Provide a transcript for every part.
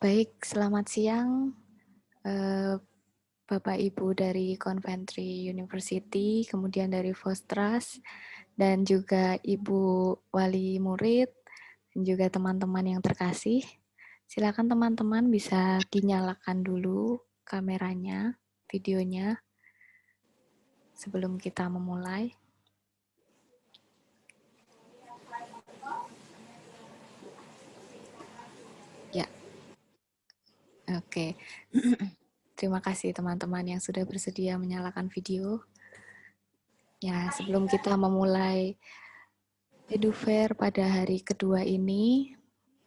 Baik, selamat siang Bapak Ibu dari Coventry University, kemudian dari Fostras, dan juga Ibu Wali Murid, dan juga teman-teman yang terkasih. Silakan teman-teman bisa dinyalakan dulu kameranya, videonya, sebelum kita memulai. Ya, oke. Terima kasih teman-teman yang sudah bersedia menyalakan video. Ya, sebelum kita memulai EduFair pada hari kedua ini,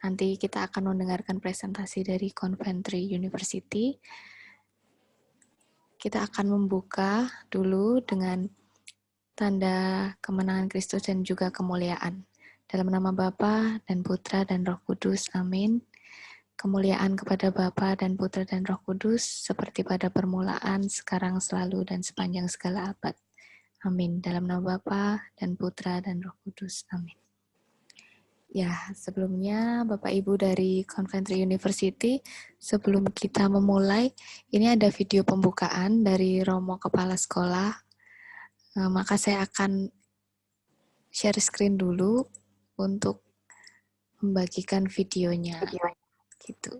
nanti kita akan mendengarkan presentasi dari Coventry University. Kita akan membuka dulu dengan tanda kemenangan Kristus dan juga kemuliaan. Dalam nama Bapa dan Putra dan Roh Kudus, amin. Kemuliaan kepada Bapa dan Putra dan Roh Kudus, seperti pada permulaan, sekarang, selalu, dan sepanjang segala abad. Amin. Dalam nama Bapa dan Putra dan Roh Kudus, amin. Ya, sebelumnya Bapak Ibu dari Coventry University, sebelum kita memulai, ini ada video pembukaan dari Romo Kepala Sekolah. Maka saya akan share screen dulu untuk membagikan videonya. Gitu.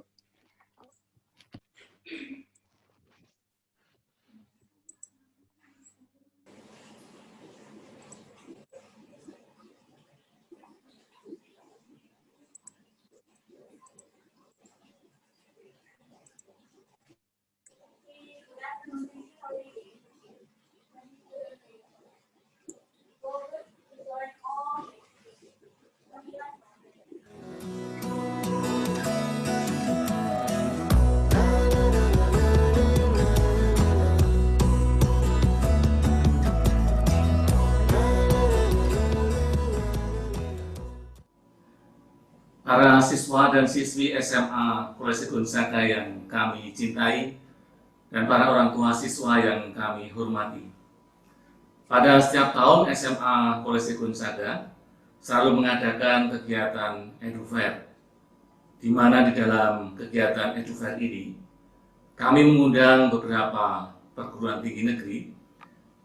Para siswa dan siswi SMA Polisi Gonzaga yang kami cintai, dan para orang tua siswa yang kami hormati. Pada setiap tahun SMA Polisi Gonzaga selalu mengadakan kegiatan EduFair, di mana di dalam kegiatan EduFair ini kami mengundang beberapa perguruan tinggi negeri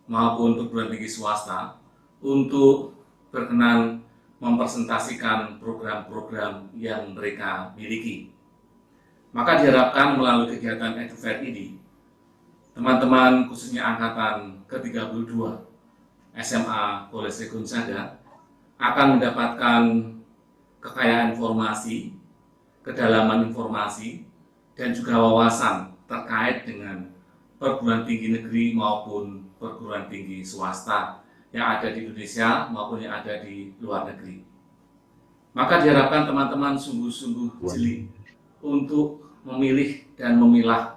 maupun perguruan tinggi swasta untuk berkenan mempresentasikan program-program yang mereka miliki. Maka diharapkan melalui kegiatan EduFair ini, teman-teman khususnya angkatan ke-32 SMA Polisi Gonzaga akan mendapatkan kekayaan informasi, kedalaman informasi, dan juga wawasan terkait dengan perguruan tinggi negeri maupun perguruan tinggi swasta yang ada di Indonesia maupun yang ada di luar negeri. Maka diharapkan teman-teman sungguh-sungguh jeli untuk memilih dan memilah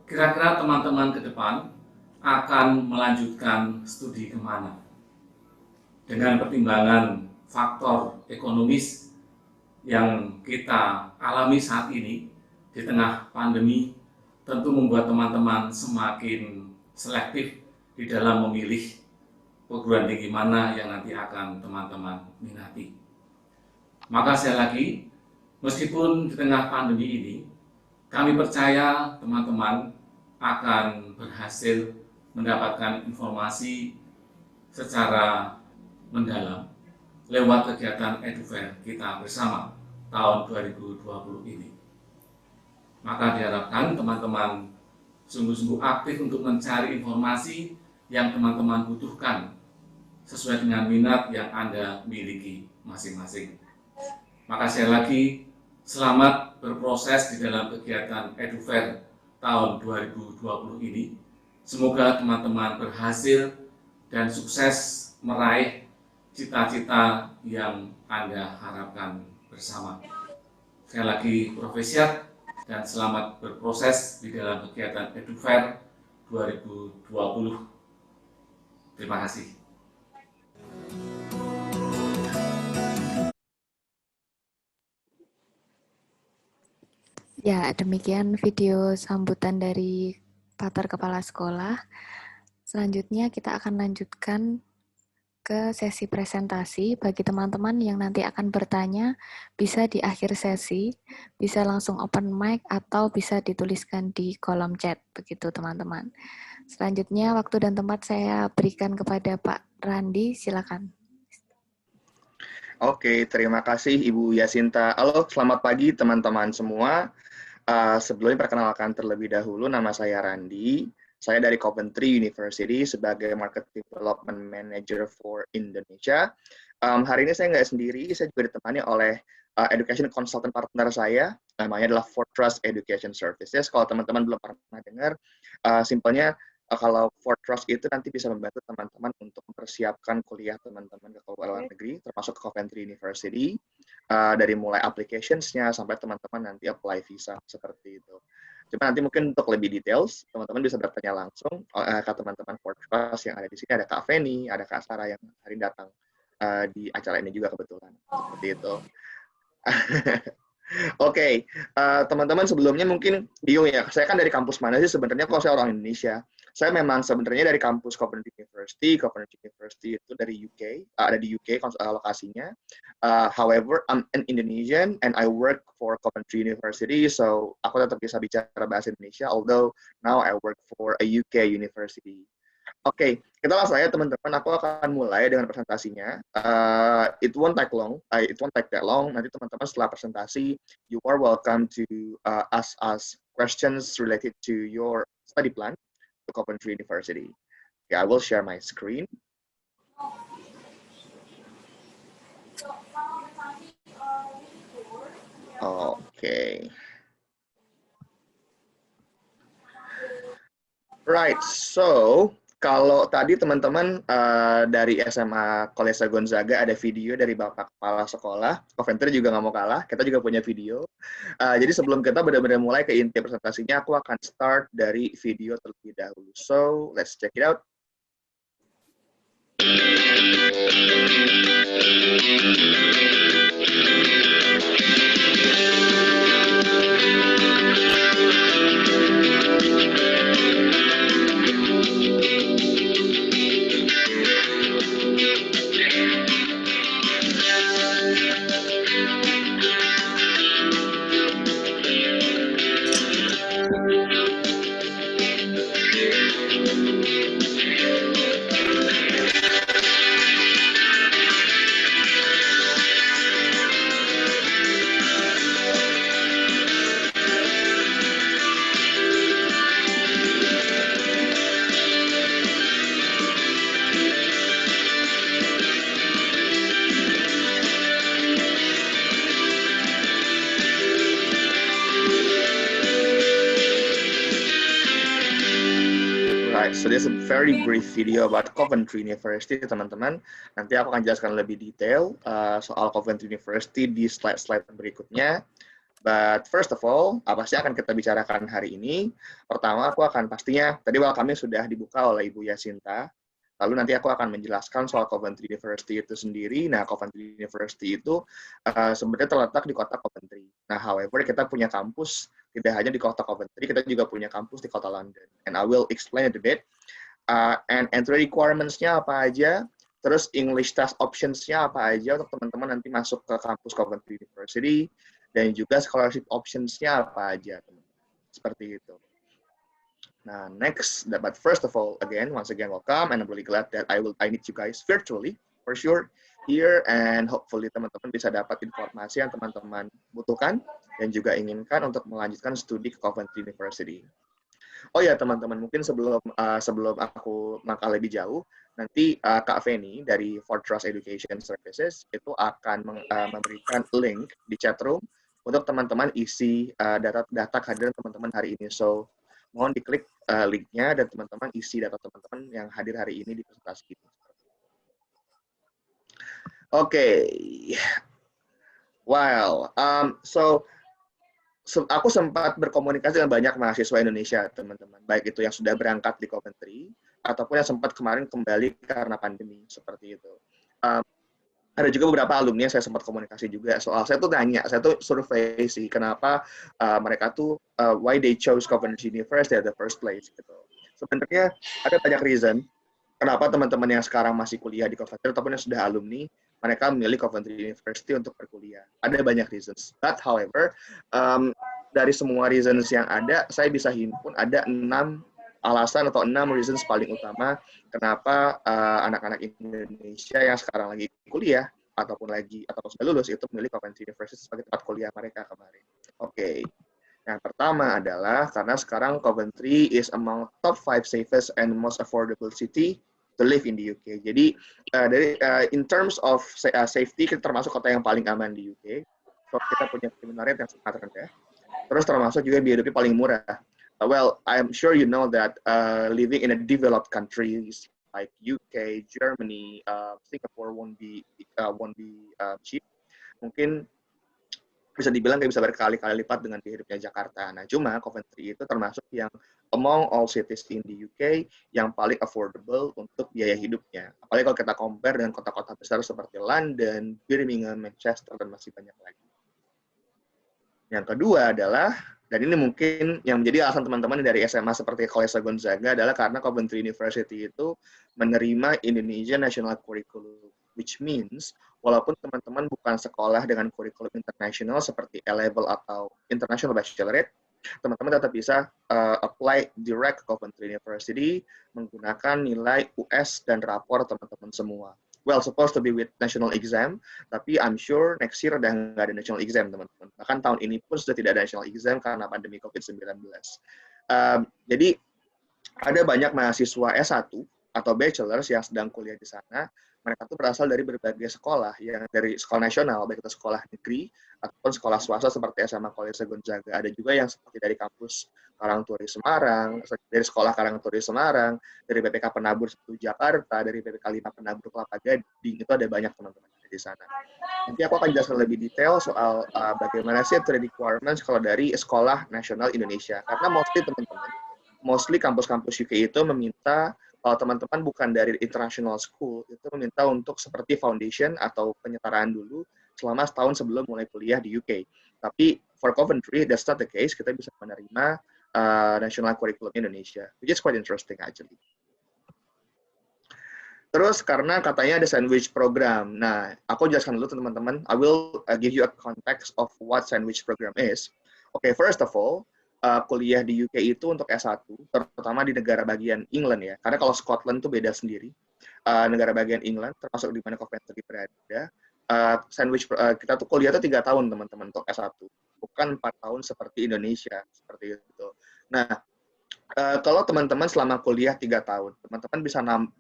kira-kira teman-teman ke depan akan melanjutkan studi kemana. Dengan pertimbangan faktor ekonomis yang kita alami saat ini di tengah pandemi, tentu membuat teman-teman semakin selektif di dalam memilih perguruan tinggi mana yang nanti akan teman-teman minati. Maka sekali lagi, meskipun di tengah pandemi ini, kami percaya teman-teman akan berhasil mendapatkan informasi secara mendalam lewat kegiatan EduFair kita bersama tahun 2020 ini. Maka diharapkan teman-teman sungguh-sungguh aktif untuk mencari informasi yang teman-teman butuhkan sesuai dengan minat yang Anda miliki masing-masing. Maka sekali lagi, selamat berproses di dalam kegiatan EduFair tahun 2020 ini. Semoga teman-teman berhasil dan sukses meraih cita-cita yang Anda harapkan bersama. Sekali lagi, Profesiat dan selamat berproses di dalam kegiatan EduFair 2020. Terima kasih. Ya, demikian video sambutan dari Pater Kepala Sekolah. Selanjutnya kita akan lanjutkan ke sesi presentasi. Bagi teman-teman yang nanti akan bertanya, bisa di akhir sesi, bisa langsung open mic atau bisa dituliskan di kolom chat, begitu teman-teman. Selanjutnya, waktu dan tempat saya berikan kepada Pak Randi, silakan. Oke, terima kasih Ibu Yasinta. Halo, selamat pagi teman-teman semua. Sebelumnya perkenalkan terlebih dahulu, nama saya Randi. Saya dari Coventry University sebagai Market Development Manager for Indonesia. Hari ini saya nggak sendiri, saya juga ditemani oleh Education Consultant Partner saya, namanya adalah Fortrust Education Services. Kalau teman-teman belum pernah dengar, simpelnya kalau Fortrust itu nanti bisa membantu teman-teman untuk mempersiapkan kuliah teman-teman ke luar negeri, termasuk ke Coventry University, dari mulai applications-nya sampai teman-teman nanti apply visa, seperti itu. Cuma nanti mungkin untuk lebih details, teman-teman bisa bertanya langsung ke teman-teman Fortrust yang ada di sini. Ada Kak Feni, ada Kak Sarah yang hari datang di acara ini juga kebetulan. Seperti itu. Oke, teman-teman sebelumnya mungkin bingung ya, saya kan dari kampus mana sih sebenarnya kalau saya orang Indonesia? Saya memang sebenarnya dari kampus Coventry University. Coventry University itu dari UK, ada di UK lokasinya. However, I'm an Indonesian and I work for Coventry University, so aku tetap bisa bicara bahasa Indonesia, although now I work for a UK university. Oke, kita langsung aja teman-teman. Aku akan mulai dengan presentasinya. It won't take long. It won't take that long. Nanti teman-teman setelah presentasi, you are welcome to ask us questions related to your study plan to Coventry University. Okay, I will share my screen. Okay. Right, so kalau tadi teman-teman dari SMA Kolese Gonzaga ada video dari Bapak Kepala Sekolah, Coventry juga nggak mau kalah, kita juga punya video. Jadi sebelum kita benar-benar mulai ke inti presentasinya, aku akan start dari video terlebih dahulu. So, let's check it out. So there's a very brief video about Coventry University, teman-teman. Nanti aku akan jelaskan lebih detail soal Coventry University di slide-slide berikutnya. But first of all, apa sih akan kita bicarakan hari ini? Pertama, aku akan pastinya, tadi welcome sudah dibuka oleh Ibu Yasinta. Lalu nanti aku akan menjelaskan soal Coventry University itu sendiri. Nah, Coventry University itu sebenarnya terletak di kota Coventry. Nah, however, kita punya kampus tidak hanya di kota Coventry, kita juga punya kampus di kota London. And I will explain it a bit. And entry requirements-nya apa aja, terus English test options-nya apa aja untuk teman-teman nanti masuk ke kampus Coventry University, dan juga scholarship options-nya apa aja, teman-teman. Seperti itu. Nah, next, but first of all, once again, welcome, and I'm really glad that I meet you guys virtually, for sure, here, and hopefully teman-teman bisa dapat informasi yang teman-teman butuhkan dan juga inginkan untuk melanjutkan studi ke Coventry University. Oh ya, teman-teman, mungkin sebelum aku langkah lebih jauh, nanti Kak Feni dari Fortrust Education Services itu akan memberikan link di chat room untuk teman-teman isi data kehadiran teman-teman hari ini. So, mohon diklik linknya dan teman-teman isi data teman-teman yang hadir hari ini di presentasi ini. Oke. Well, so aku sempat berkomunikasi dengan banyak mahasiswa Indonesia, teman-teman. Baik itu yang sudah berangkat di Coventry, ataupun yang sempat kemarin kembali karena pandemi, seperti itu. Ada juga beberapa alumni yang saya sempat komunikasi juga soal, saya tuh survei sih, kenapa mereka tuh, why they chose Coventry University at the first place, gitu. Sebenarnya ada banyak reason. kenapa teman-teman yang sekarang masih kuliah di Coventry ataupun yang sudah alumni, mereka memilih Coventry University untuk berkuliah. Ada banyak reasons. But however, dari semua reasons yang ada, saya bisa himpun ada 6 alasan atau 6 reasons paling utama kenapa anak-anak Indonesia yang sekarang lagi kuliah ataupun sudah lulus itu memilih Coventry University sebagai tempat kuliah mereka kemarin. Oke. Yang pertama adalah karena sekarang Coventry is among top 5 safest and most affordable city to live in the UK. Jadi in terms of safety kita termasuk kota yang paling aman di UK. So kita punya crime rate yang sangat rendah. Terus termasuk juga biaya hidupnya paling murah. Well, I'm sure you know that living in a developed countries like UK, Germany, Singapore won't be cheap. Mungkin bisa dibilang kayak bisa berkali-kali lipat dengan biaya hidupnya Jakarta. Nah, cuma Coventry itu termasuk yang among all cities in the UK yang paling affordable untuk biaya hidupnya. Apalagi kalau kita compare dengan kota-kota besar seperti London, Birmingham, Manchester, dan masih banyak lagi. Yang kedua adalah, dan ini mungkin yang menjadi alasan teman-teman dari SMA seperti College Gonzaga adalah karena Coventry University itu menerima Indonesian National Curriculum, which means walaupun teman-teman bukan sekolah dengan kurikulum internasional seperti A-level atau International Bachelorate, teman-teman tetap bisa apply direct ke Coventry University menggunakan nilai US dan rapor teman-teman semua. Well, supposed to be with national exam, tapi I'm sure next year udah nggak ada national exam, teman-teman. Bahkan tahun ini pun sudah tidak ada national exam karena pandemi COVID-19. Jadi, ada banyak mahasiswa S1 atau bachelors yang sedang kuliah di sana. Mereka tuh berasal dari berbagai sekolah, yang dari sekolah nasional, baik itu sekolah negeri, ataupun sekolah swasta seperti SMA College Gonzaga. Ada juga yang seperti dari kampus Karangturi Semarang, dari sekolah Karangturi Semarang, dari BPK Penabur 1 Jakarta, dari BPK 5 Penabur Kelapa Gading, itu ada banyak teman-teman di sana. Nanti aku akan jelaskan lebih detail soal bagaimana sih requirements kalau dari sekolah nasional Indonesia. Karena mostly kampus-kampus UK itu meminta kalau teman-teman bukan dari international school, itu meminta untuk seperti foundation atau penyetaraan dulu selama setahun sebelum mulai kuliah di UK. Tapi for Coventry, that's not the case. Kita bisa menerima national curriculum Indonesia, which is quite interesting actually. Terus karena katanya ada sandwich program. Nah, aku jelaskan dulu teman-teman. I will give you a context of what sandwich program is. Okay, first of all, kuliah di UK itu untuk S1, terutama di negara bagian England ya. Karena kalau Scotland itu beda sendiri. Negara bagian England, termasuk di mana Coventry berada, kita tuh kuliah itu 3 tahun teman-teman untuk S1. Bukan 4 tahun seperti Indonesia, seperti itu. Nah, kalau teman-teman selama kuliah 3 tahun, teman-teman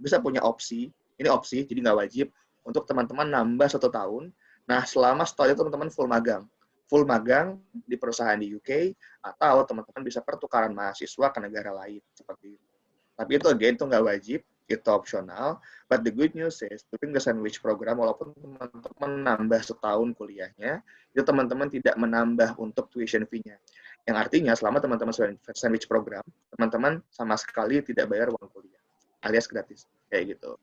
bisa punya opsi, ini opsi, jadi nggak wajib, untuk teman-teman nambah 1 tahun. Nah, selama setahun itu teman-teman full magang di perusahaan di UK, atau teman-teman bisa pertukaran mahasiswa ke negara lain, seperti itu. Tapi itu again, itu nggak wajib, itu opsional. But the good news is, during the sandwich program, walaupun teman-teman nambah setahun kuliahnya, itu teman-teman tidak menambah untuk tuition fee-nya. Yang artinya, selama teman-teman sandwich program, teman-teman sama sekali tidak bayar uang kuliah, alias gratis, kayak gitu.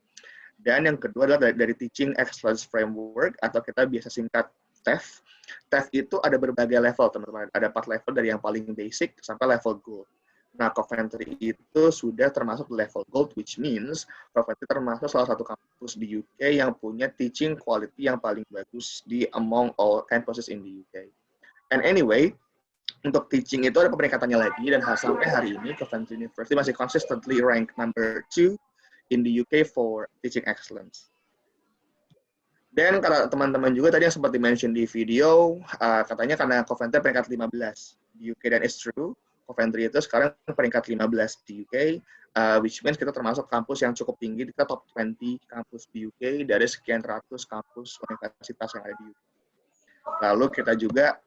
Dan yang kedua adalah dari Teaching Excellence Framework, atau kita biasa singkat TEF. TEF itu ada berbagai level, teman-teman. Ada 4 level dari yang paling basic sampai level gold. Nah, Coventry itu sudah termasuk level gold, which means Coventry termasuk salah satu kampus di UK yang punya teaching quality yang paling bagus di among all campuses in the UK. And anyway, untuk teaching itu ada peringkatannya lagi, dan sampai hari ini Coventry University masih consistently ranked number 2 in the UK for teaching excellence. Dan kalau teman-teman juga tadi yang seperti mention di video, katanya karena Coventry peringkat 15 di UK, dan it's true, Coventry itu sekarang peringkat 15 di UK, which means kita termasuk kampus yang cukup tinggi, kita top 20 kampus di UK dari sekian ratus kampus universitas yang ada di UK. Lalu kita juga,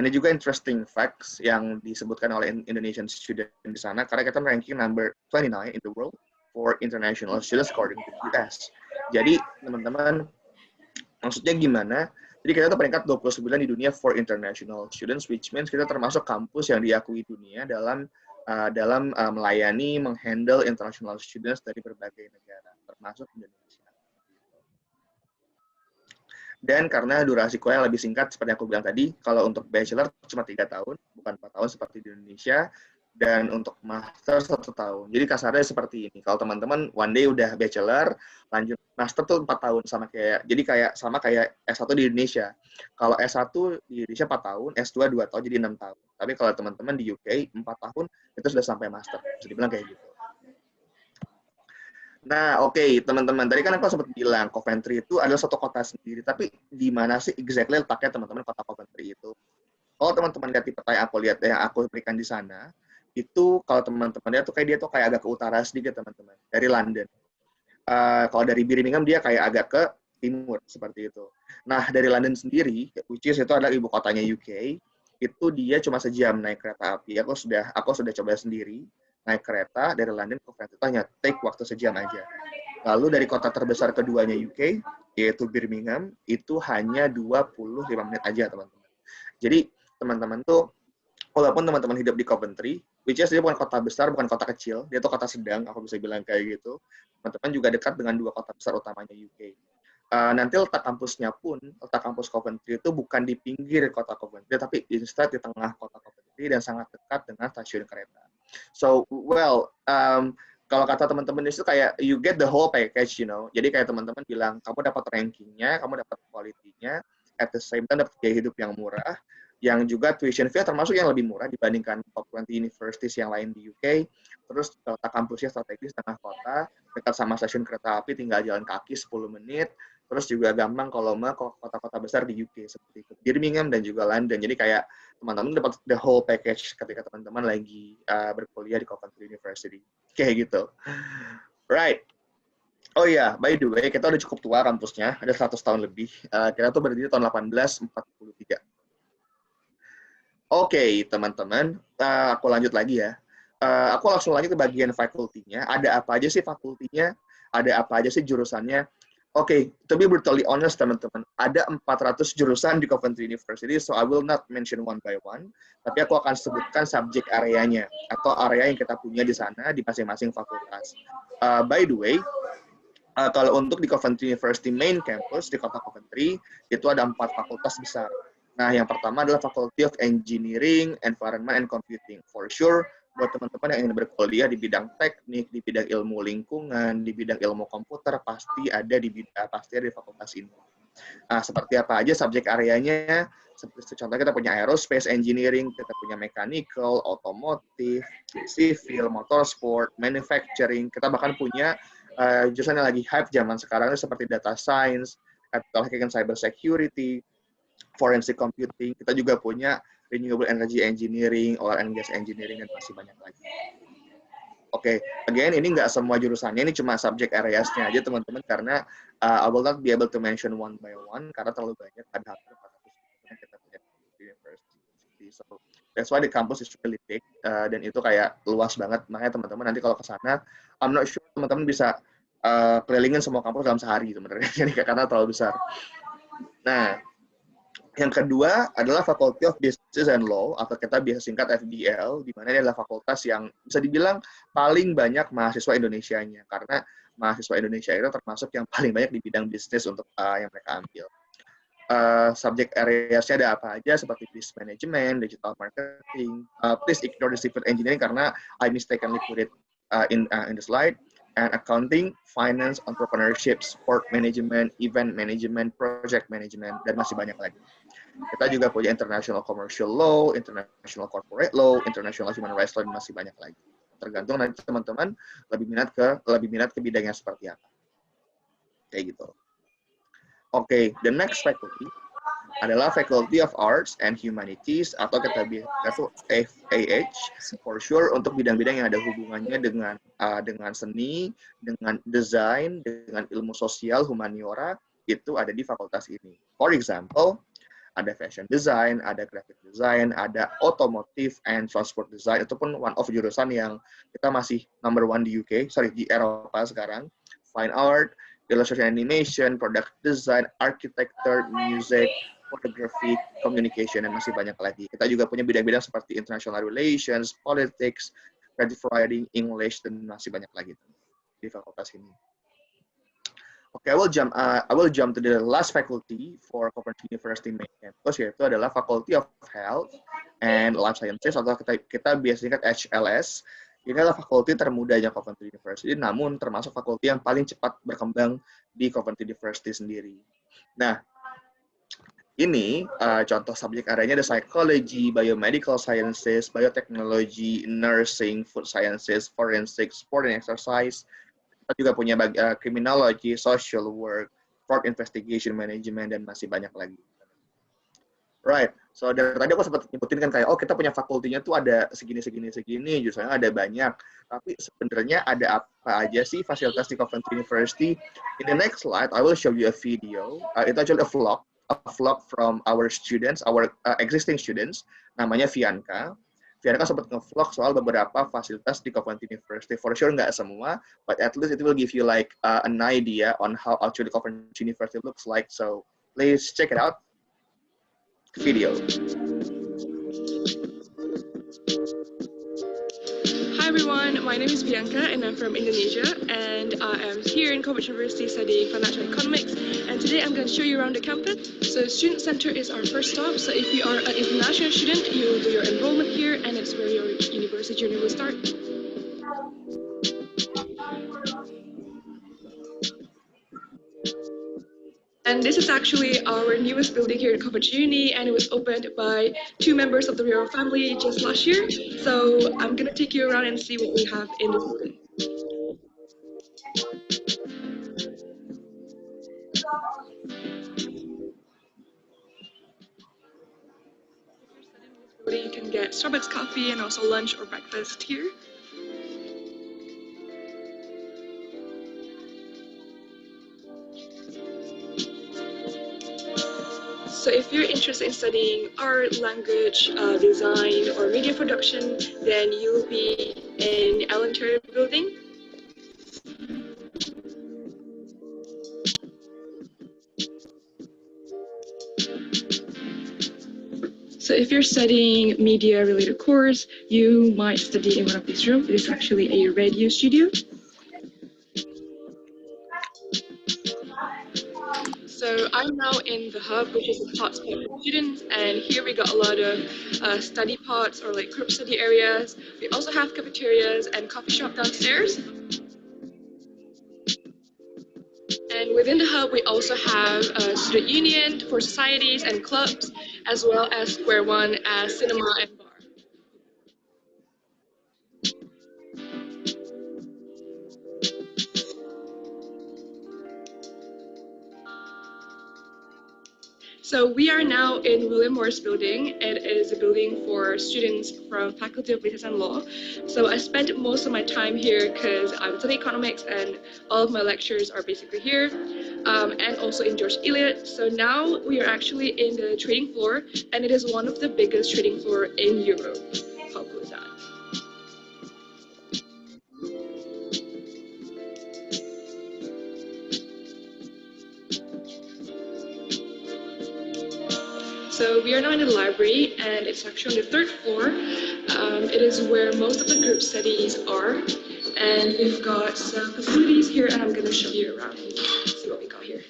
ini juga interesting facts yang disebutkan oleh Indonesian student di sana, karena kita ranking number 29 in the world for international students according to US. Jadi, teman-teman, maksudnya gimana? Jadi kita tuh peringkat 29 di dunia for international students, which means kita termasuk kampus yang diakui dunia dalam melayani, menghandle international students dari berbagai negara, termasuk Indonesia. Dan karena durasi kuliah lebih singkat, seperti yang aku bilang tadi, kalau untuk bachelor cuma 3 tahun, bukan 4 tahun seperti di Indonesia. dan untuk master 1 tahun. Jadi kasarnya seperti ini. Kalau teman-teman one day udah bachelor, lanjut master tuh 4 tahun sama kayak S1 di Indonesia. Kalau S1 di Indonesia 4 tahun, S2 2 tahun jadi 6 tahun. Tapi kalau teman-teman di UK 4 tahun itu sudah sampai master. Bisa dibilang kayak gitu. Nah, oke, teman-teman. Tadi kan aku sempat bilang Coventry itu adalah satu kota sendiri. Tapi di mana sih exactly letaknya teman-teman kota Coventry itu? Kalau teman-teman lihat di peta yang aku berikan di sana, itu kalau teman-teman lihat tuh dia tuh kayak agak ke utara sedikit teman-teman dari London. Kalau dari Birmingham dia kayak agak ke timur seperti itu. Nah dari London sendiri, which is itu adalah ibu kotanya UK, itu dia cuma sejam naik kereta api. Aku sudah coba sendiri naik kereta dari London ke Coventry, hanya take waktu sejam aja. Lalu dari kota terbesar keduanya UK, yaitu Birmingham, itu hanya 25 menit aja teman-teman. Jadi teman-teman tuh, walaupun teman-teman hidup di Coventry, which is dia bukan kota besar, bukan kota kecil, dia tuh kota sedang, aku bisa bilang kayak gitu. Teman-teman juga dekat dengan 2 kota besar utamanya UK. Nanti letak kampus Coventry itu bukan di pinggir kota Coventry, tapi instead di tengah kota Coventry dan sangat dekat dengan stasiun kereta. So, kalau kata teman-teman itu kayak you get the whole package, you know. Jadi kayak teman-teman bilang, kamu dapat rankingnya, kamu dapat quality-nya, at the same time dapat biaya hidup yang murah, yang juga tuition fee termasuk yang lebih murah dibandingkan top 20 universities yang lain di UK. Terus letak kampusnya strategis tengah kota, dekat sama stasiun kereta api, tinggal jalan kaki 10 menit. Terus juga gampang kalau mau ke kota-kota besar di UK seperti itu, Birmingham dan juga London. Jadi kayak teman-teman dapat the whole package ketika teman-teman lagi berkuliah di Coventry University. Kayak gitu. Right. Oh iya, by the way, kita udah cukup tua kampusnya, ada 100 tahun lebih. Kita tuh berdiri tahun 1843. Oke, teman-teman, aku lanjut lagi ya. Aku langsung lagi ke bagian fakultinya. Ada apa aja sih fakultinya? Ada apa aja sih jurusannya? Oke, to be brutally honest, teman-teman, ada 400 jurusan di Coventry University, so I will not mention one by one, tapi aku akan sebutkan subjek areanya, atau area yang kita punya di sana, di masing-masing fakultas. By the way, kalau untuk di Coventry University main campus, di kota Coventry, itu ada 4 fakultas besar. Nah, yang pertama adalah Faculty of Engineering, Environment, and Computing. For sure, buat teman-teman yang ingin berkuliah di bidang teknik, di bidang ilmu lingkungan, di bidang ilmu komputer, pasti ada di fakultas ini. Nah, seperti apa aja subjek areanya? Seperti contohnya kita punya aerospace engineering, kita punya mechanical, otomotif, civil, motorsport, manufacturing. Kita bahkan punya jurusan yang lagi hype zaman sekarang seperti data science, atau cyber security, forensic computing. Kita juga punya renewable energy engineering, oil and gas engineering, dan masih banyak lagi. Oke, again, ini nggak semua jurusannya, ini cuma subject areas-nya aja, teman-teman, karena I will not be able to mention one by one, karena terlalu banyak, ada hampir 400 yang kita punya di university. So, that's why the campus is really big, dan itu kayak luas banget. Makanya teman-teman nanti kalau ke sana, I'm not sure teman-teman bisa kelilingin semua kampus dalam sehari, sebenarnya, karena terlalu besar. Nah, yang kedua adalah Faculty of Business and Law, atau kita biasa singkat FBL, di mana ini adalah fakultas yang bisa dibilang paling banyak mahasiswa Indonesianya, karena mahasiswa Indonesia itu termasuk yang paling banyak di bidang bisnis untuk yang mereka ambil. Subject areas-nya ada apa aja, seperti business management, digital marketing. Please ignore the civil engineering karena I mistakenly put it in the slide. And accounting, finance, entrepreneurship, sport management, event management, project management, dan masih banyak lagi. Kita juga punya international commercial law, international corporate law, international human rights law, dan masih banyak lagi. Tergantung nanti teman-teman lebih minat ke bidangnya seperti apa. Kayak gitu. Oke, the next faculty adalah Faculty of Arts and Humanities, atau kita biasa FAH, for sure, untuk bidang-bidang yang ada hubungannya dengan seni, dengan desain, dengan ilmu sosial, humaniora, itu ada di fakultas ini. For example, ada fashion design, ada graphic design, ada automotive and transport design. Itu pun one of jurusan yang kita masih number 1 di di Eropa sekarang. Fine art, illustration animation, product design, architecture, music, photography, communication, dan masih banyak lagi. Kita juga punya bidang-bidang seperti international relations, politics, creative writing, English, dan masih banyak lagi di fakultas ini. Okay, I will jump to the last faculty for Coventry University main campus, yaitu adalah Faculty of Health and Life Sciences, atau kita biasanya kan HLS. Ini adalah fakulti termudanya Coventry University, namun termasuk fakulti yang paling cepat berkembang di Coventry University sendiri. Nah, ini contoh subjek areanya ada psychology, biomedical sciences, biotechnology, nursing, food sciences, forensics, sport and exercise. Kita juga punya criminology, social work, fraud investigation management, dan masih banyak lagi. Right. So dari tadi aku sempat nyebutin kan kayak, oh kita punya fakultinya tuh ada segini, justru ada banyak. Tapi sebenarnya ada apa aja sih fasilitas di Coventry University? In the next slide, I will show you a video. It's actually a vlog from our students, our existing students, namanya Vianka. Vianka sempat nge-vlog soal beberapa fasilitas di Coventry University. For sure nggak semua, but at least it will give you like an idea on how actually Coventry University looks like. So please check it out. Video. Hi everyone, my name is Bianca and I'm from Indonesia, and I am here in Coventry University studying financial economics, and today I'm going to show you around the campus. So Student Center is our first stop, so if you are an international student, you will do your enrollment here, and it's where your university journey will start. And this is actually our newest building here at Coventry Uni, and it was opened by 2 members of the royal family just last year. So I'm going to take you around and see what we have in this building. You can get Starbucks coffee and also lunch or breakfast here. So if you're interested in studying art, language, design, or media production, then you'll be in Ellen Terry building. So if you're studying media-related course, you might study in one of these rooms. It is actually a radio studio. So I'm now in the hub, which is a hotspot for students, and here we got a lot of study pods or like group study areas. We also have cafeterias and coffee shop downstairs. And within the hub, we also have a student union for societies and clubs, as well as Square One as cinema and bar. So we are now in William Morris Building. It is a building for students from Faculty of Business and Law. So I spent most of my time here because I'm studying economics and all of my lectures are basically here, and also in George Eliot. So now we are actually in the trading floor, and it is one of the biggest trading floor in Europe. How cool is that? So we are now in the library, and it's actually on the 3rd floor. It is where most of the group studies are, and we've got some facilities here, and I'm going to show you around and see what we got here.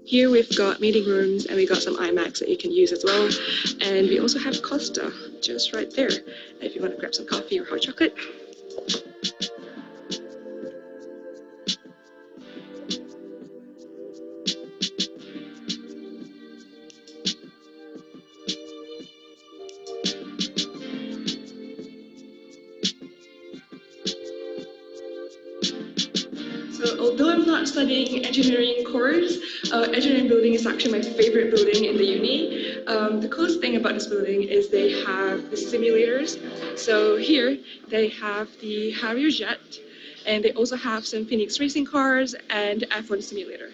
Here we've got meeting rooms, and we got some iMacs that you can use as well, and we also have Costa just right there if you want to grab some coffee or hot chocolate. So although I'm not studying engineering course, engineering building is actually my favorite building in the uni. The coolest thing about this building is they have the simulators. So here they have the Harrier jet, and they also have some Phoenix racing cars and F1 simulator.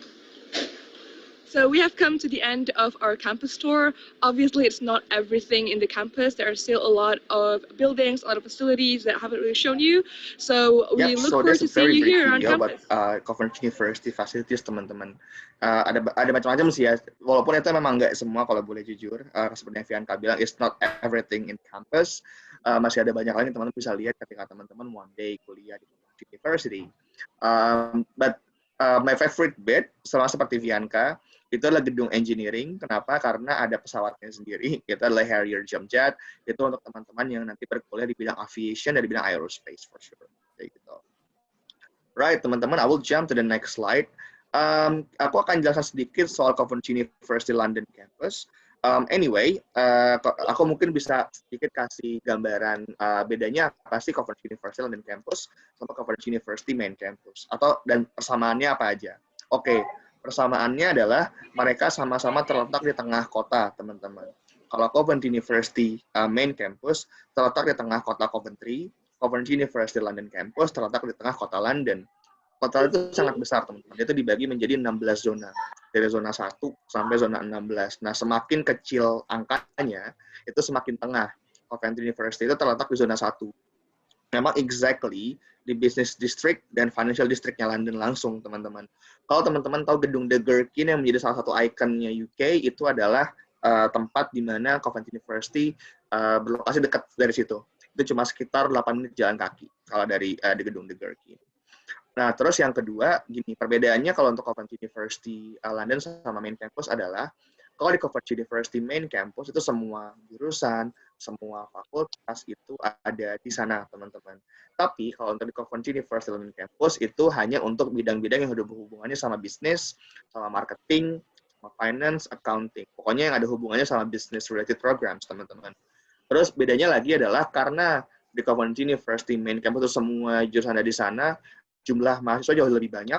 So we have come to the end of our campus tour. Obviously, it's not everything in the campus. There are still a lot of buildings, a lot of facilities that I haven't really shown you. So we look forward to seeing you here on campus. Coventry University facilities, teman-teman. Ada macam-macam sih ya. Walaupun itu memang nggak semua, kalau boleh jujur. Seperti yang Vianka bilang, it's not everything in campus. Masih ada banyak lagi teman-teman bisa lihat ketika teman-teman one day kuliah di University. But my favorite bit, sama seperti Vianka, itu adalah gedung engineering. Kenapa? Karena ada pesawatnya sendiri. Itu adalah Harrier jump jet. Itu untuk teman-teman yang nanti berkuliah di bidang aviation dan di bidang aerospace for sure. Kayak gitu. Right, teman-teman, I will jump to the next slide. Aku akan jelaskan sedikit soal Coventry University London campus. Anyway, aku mungkin bisa sedikit kasih gambaran bedanya apa sih Coventry University London campus sama Coventry University main campus, dan persamaannya apa aja. Oke, persamaannya adalah mereka sama-sama terletak di tengah kota, teman-teman. Kalau Coventry University main campus terletak di tengah kota Coventry, Coventry University London campus terletak di tengah kota London. Kota itu sangat besar, teman-teman. Itu dibagi menjadi 16 zona. Dari zona 1 sampai zona 16. Nah, semakin kecil angkanya, itu semakin tengah. Coventry University itu terletak di zona 1. Memang exactly di business district dan financial districtnya London langsung, teman-teman. Kalau teman-teman tahu gedung The Gherkin yang menjadi salah satu ikonnya UK, itu adalah tempat di mana Coventry University berlokasi dekat dari situ. Itu cuma sekitar 8 menit jalan kaki kalau dari di gedung The Gherkin. Nah, terus yang kedua, gini, perbedaannya kalau untuk Coventry University London sama main campus adalah, kalau di Coventry University main campus itu semua jurusan, semua fakultas itu ada di sana, teman-teman. Tapi kalau untuk di Coventry University London campus itu hanya untuk bidang-bidang yang ada hubungannya sama bisnis, sama marketing, sama finance, accounting. Pokoknya yang ada hubungannya sama business related programs, teman-teman. Terus bedanya lagi adalah karena di Coventry University main campus itu semua jurusan ada di sana, jumlah mahasiswa jauh lebih banyak,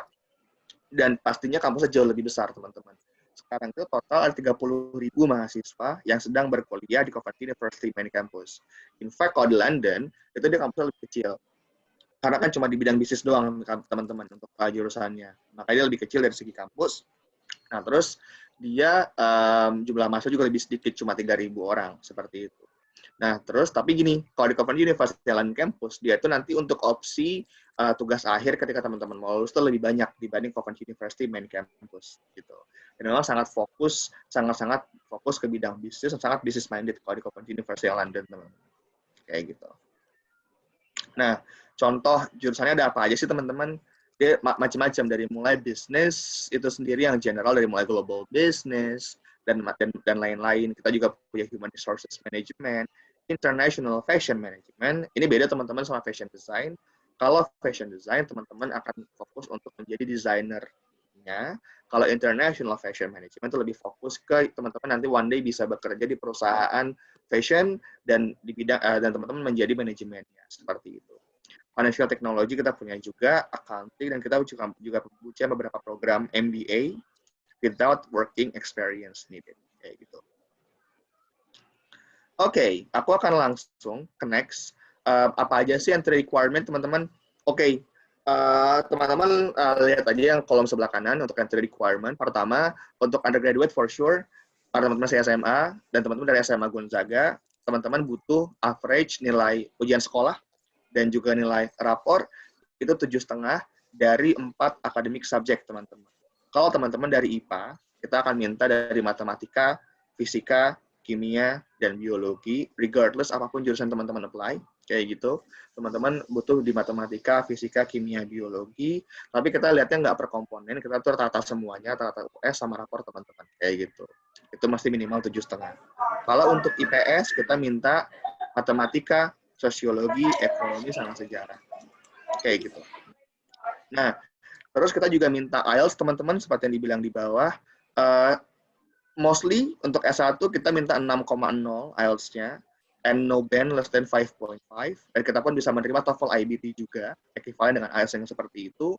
dan pastinya kampusnya jauh lebih besar, teman-teman. Sekarang itu total ada 30.000 mahasiswa yang sedang berkuliah di Coventry University main campus. In fact, kalau di London, itu dia kampusnya lebih kecil. Karena kan cuma di bidang bisnis doang, teman-teman, untuk jurusannya. Makanya dia lebih kecil dari segi kampus. Nah, terus dia jumlah mahasiswa juga lebih sedikit, cuma 3.000 orang, seperti itu. Nah, terus tapi gini, kalau di Coventry University London campus, dia itu nanti untuk opsi tugas akhir ketika teman-teman mau lulus itu lebih banyak dibanding Coventry University main campus gitu. Dan memang sangat sangat fokus ke bidang bisnis, sangat business minded kalau di Coventry University London, teman-teman. Kayak gitu. Nah, contoh jurusannya ada apa aja sih, teman-teman? Dia macam-macam, dari mulai bisnis itu sendiri yang general, dari mulai global business dan lain-lain. Kita juga punya human resources management, international fashion management. Ini beda, teman-teman, sama fashion design. Kalau fashion design, teman-teman akan fokus untuk menjadi desainernya. Kalau international fashion management itu lebih fokus ke teman-teman nanti one day bisa bekerja di perusahaan fashion dan di bidang dan teman-teman menjadi manajemennya, seperti itu. Financial technology kita punya juga, accounting, dan kita juga punya beberapa program MBA without working experience needed, kayak gitu. Oke, aku akan langsung ke next. Apa aja sih entry requirement, teman-teman? Oke, teman-teman lihat aja yang kolom sebelah kanan untuk entry requirement. Pertama, untuk undergraduate for sure, para teman-teman saya SMA dan teman-teman dari SMA Gonzaga, teman-teman butuh average nilai ujian sekolah dan juga nilai rapor itu 7,5 dari 4 academic subject, teman-teman. Kalau teman-teman dari IPA, kita akan minta dari matematika, fisika, kimia, dan biologi, regardless apapun jurusan teman-teman apply, kayak gitu. Teman-teman butuh di matematika, fisika, kimia, biologi, tapi kita lihatnya nggak per komponen, kita tuh rata-rata semuanya, rata-rata US sama rapor, teman-teman, kayak gitu. Itu mesti minimal 7,5. Kalau untuk IPS, kita minta matematika, sosiologi, ekonomi, sama sejarah. Kayak gitu. Nah, terus kita juga minta IELTS, teman-teman, seperti yang dibilang di bawah. Mostly untuk S1 kita minta 6,0 IELTS-nya, and no band less than 5.5. Dan kita pun bisa menerima TOEFL IBT juga, equivalent dengan IELTS yang seperti itu.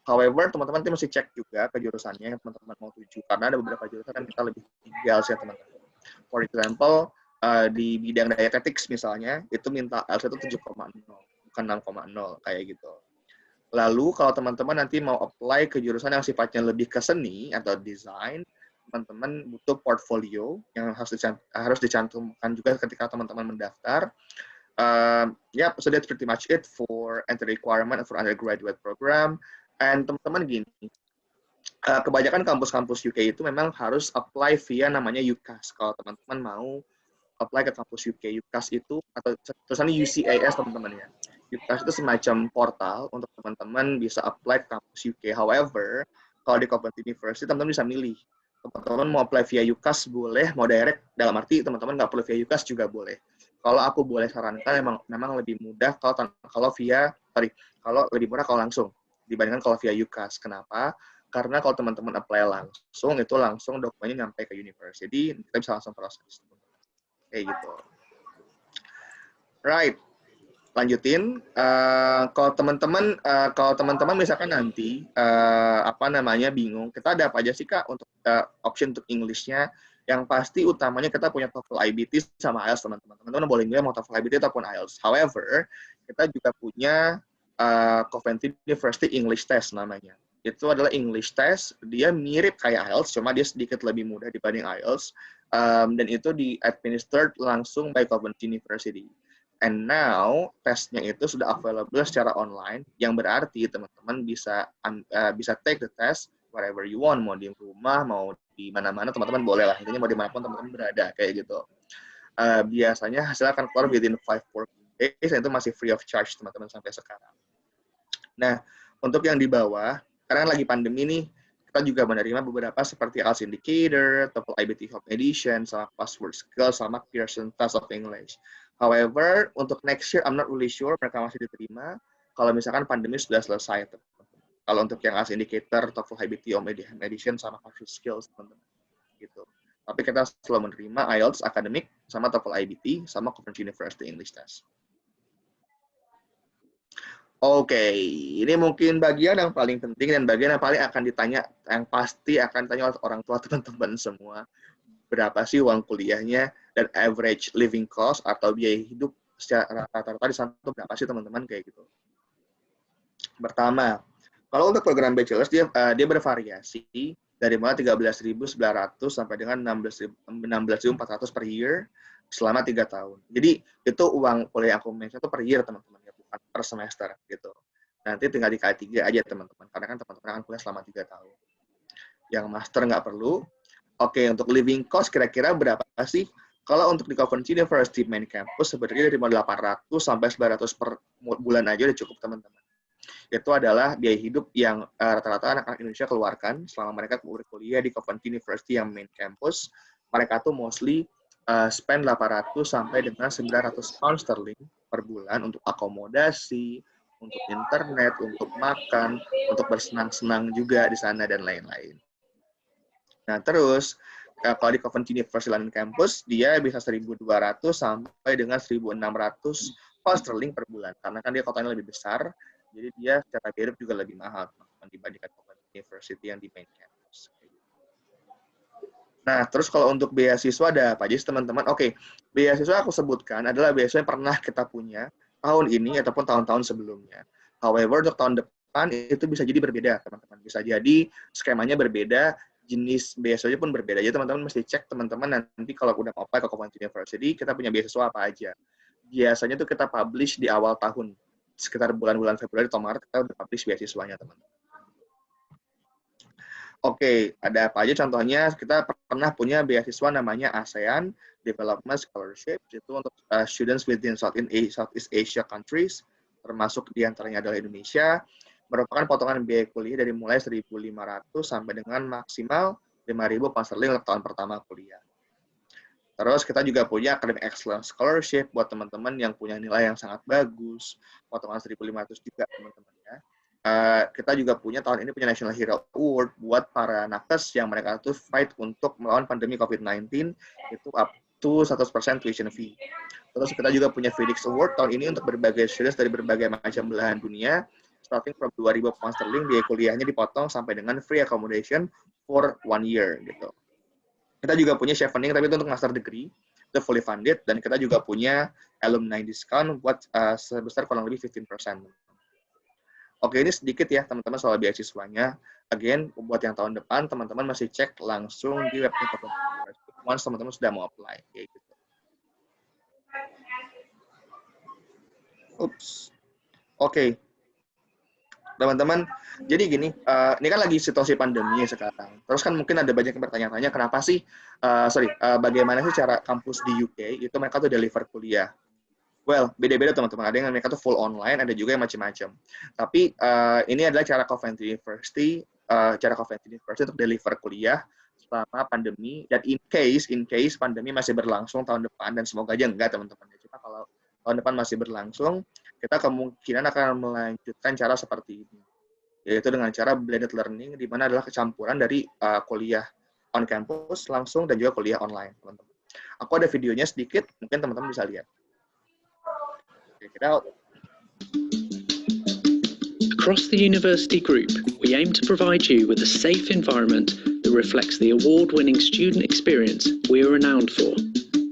However, teman-teman mesti cek juga ke jurusannya yang teman-teman mau tuju, karena ada beberapa jurusan yang minta lebih tinggi IELTS-nya, teman-teman. For example, di bidang dietetics misalnya, itu minta IELTS itu 7,0, bukan 6,0, kayak gitu. Lalu kalau teman-teman nanti mau apply ke jurusan yang sifatnya lebih ke seni atau desain, teman-teman butuh portfolio yang harus dicantumkan juga ketika teman-teman mendaftar. So that's pretty much it for entry requirement for undergraduate program. And teman-teman gini, kebanyakan kampus-kampus UK itu memang harus apply via namanya UCAS. Kalau teman-teman mau apply ke kampus UK, UCAS itu, atau tulisannya UCAS, teman-teman ya. UCAS itu semacam portal untuk teman-teman bisa apply ke kampus UK. However, kalau di Coventry University, teman-teman bisa milih. Teman-teman mau apply via UCAS boleh, mau direct, dalam arti teman-teman nggak perlu via UCAS juga boleh. Kalau aku boleh sarankan, memang lebih mudah kalau lebih murah kalau langsung dibandingkan kalau via UCAS. Kenapa? Karena kalau teman-teman apply langsung, itu langsung dokumennya nyampe ke university, kita bisa langsung proses. Kayak gitu. Right. Lanjutin. Kalau teman-teman misalkan nanti bingung, kita ada apa aja sih Kak untuk option untuk English-nya? Yang pasti utamanya kita punya TOEFL IBT sama IELTS, teman-teman. Teman-teman boleh milih mau TOEFL IBT ataupun IELTS. However, kita juga punya Coventry University English Test namanya. Itu adalah English Test, dia mirip kayak IELTS, cuma dia sedikit lebih mudah dibanding IELTS, dan itu di-administered langsung by Coventry University. And now, tesnya itu sudah available secara online, yang berarti teman-teman bisa take the test wherever you want, mau di rumah, mau di mana-mana, teman-teman boleh lah, intinya mau dimanapun teman-teman berada, kayak gitu. Biasanya hasilnya akan keluar within 5 working days, dan itu masih free of charge, teman-teman, sampai sekarang. Nah, untuk yang di bawah, karena lagi pandemi nih, kita juga menerima beberapa seperti IELTS Indicator, TOEFL IBT Home Edition, sama Password Skills, sama Pearson Test of English. However, untuk next year, I'm not really sure mereka masih diterima kalau misalkan pandemi sudah selesai. Kalau untuk yang IELTS Indicator, TOEFL IBT Home Edition, sama Password Skills, teman-teman. Gitu. Tapi kita selalu menerima IELTS Academic, sama TOEFL IBT, sama Coventry University English Test. Oke, ini mungkin bagian yang paling penting dan bagian yang paling akan ditanya, yang pasti akan ditanya oleh orang tua teman-teman semua. Berapa sih uang kuliahnya dan average living cost atau biaya hidup secara rata-rata di sana itu berapa sih teman-teman, kayak gitu. Pertama, kalau untuk program bachelor dia bervariasi dari mulai 13.900 sampai dengan 16.400 per year selama 3 tahun. Jadi itu uang kuliah yang aku mention itu per year, teman-teman, ya, bukan per semester gitu. Nanti tinggal dikali 3 aja, teman-teman, karena kan teman-teman akan kuliah selama 3 tahun. Yang master nggak perlu. Oke, untuk living cost kira-kira berapa sih? Kalau untuk di Coventry University main campus sebenarnya dari 800 sampai 900 per bulan aja udah cukup, teman-teman. Itu adalah biaya hidup yang rata-rata anak-anak Indonesia keluarkan selama mereka berkuliah di Coventry University yang main campus. Mereka tuh mostly spend 800 sampai dengan 900 pound sterling per bulan untuk akomodasi, untuk internet, untuk makan, untuk bersenang-senang juga di sana, dan lain-lain. Nah, terus kalau di Coventry University London Campus, dia bisa 1.200 sampai dengan 1.600 pound sterling per bulan. Karena kan dia kotanya lebih besar, jadi dia secara biaya juga lebih mahal dibandingkan Coventry University yang di main campus. Nah, terus kalau untuk beasiswa ada apa aja, teman-teman? Oke, beasiswa aku sebutkan adalah beasiswa yang pernah kita punya tahun ini ataupun tahun-tahun sebelumnya. However, untuk tahun depan itu bisa jadi berbeda, teman-teman. Bisa jadi skemanya berbeda, jenis beasiswanya pun berbeda. Jadi teman-teman mesti cek, teman-teman, nanti kalau udah mau apply ke Coventry University, kita punya beasiswa apa aja. Biasanya tuh kita publish di awal tahun, sekitar bulan-bulan Februari atau Maret, kita udah publish beasiswanya, teman-teman. Oke, ada apa aja contohnya? Kita pernah punya beasiswa namanya ASEAN Development Scholarship, itu untuk students within Southeast Asia countries, termasuk diantaranya adalah Indonesia, merupakan potongan biaya kuliah dari mulai 1.500 sampai dengan maksimal 5.000 pound sterling untuk tahun pertama kuliah. Terus kita juga punya Academic Excellence Scholarship buat teman-teman yang punya nilai yang sangat bagus, potongan 1.500 juga, teman-teman, ya. Kita juga punya tahun ini punya National Hero Award buat para nakes yang mereka tuh fight untuk melawan pandemi COVID-19, itu up to 100% tuition fee. Terus kita juga punya Phoenix Award tahun ini untuk berbagai students dari berbagai macam belahan dunia, starting from 2.000 pound sterling, biaya kuliahnya dipotong sampai dengan free accommodation for 1 year gitu. Kita juga punya chevening, tapi itu untuk master degree, itu fully funded, dan kita juga punya alumni discount buat sebesar kurang lebih 15%. Oke, ini sedikit ya teman-teman soal beasiswanya. Again, buat yang tahun depan, teman-teman masih cek langsung di website once teman-teman sudah mau apply. Kayak gitu. Oops. Oke. Teman-teman, jadi gini, ini kan lagi situasi pandemi sekarang. Terus kan mungkin ada banyak yang bertanya-tanya, kenapa sih, bagaimana sih cara kampus di UK, itu mereka tuh deliver kuliah Well, beda-beda teman-teman. Ada yang mereka tuh full online, ada juga yang macam-macam. Tapi ini adalah cara Coventry University untuk deliver kuliah selama pandemi. Dan in case pandemi masih berlangsung tahun depan, dan semoga aja enggak teman-teman. Cuma kalau tahun depan masih berlangsung, kita kemungkinan akan melanjutkan cara seperti ini, yaitu dengan cara blended learning, di mana adalah kecampuran dari kuliah on campus langsung dan juga kuliah online, teman-teman. Aku ada videonya sedikit, mungkin teman-teman bisa lihat. Check it out. Across the university group, we aim to provide you with a safe environment that reflects the award-winning student experience we are renowned for.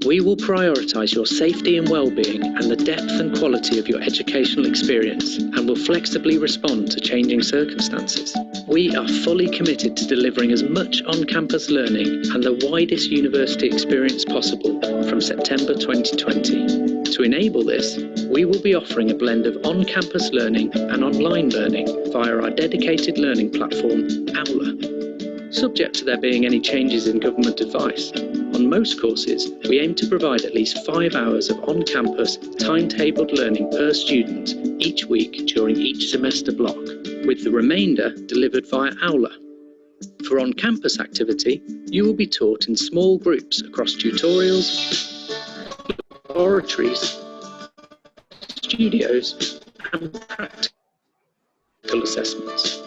We will prioritise your safety and well-being and the depth and quality of your educational experience, and will flexibly respond to changing circumstances. We are fully committed to delivering as much on-campus learning and the widest university experience possible from September 2020. To enable this, we will be offering a blend of on-campus learning and online learning via our dedicated learning platform, Aula. Subject to there being any changes in government advice, on most courses, we aim to provide at least 5 hours of on-campus, timetabled learning per student each week during each semester block, with the remainder delivered via Aula. For on-campus activity, you will be taught in small groups across tutorials, laboratories, studios, and practical assessments.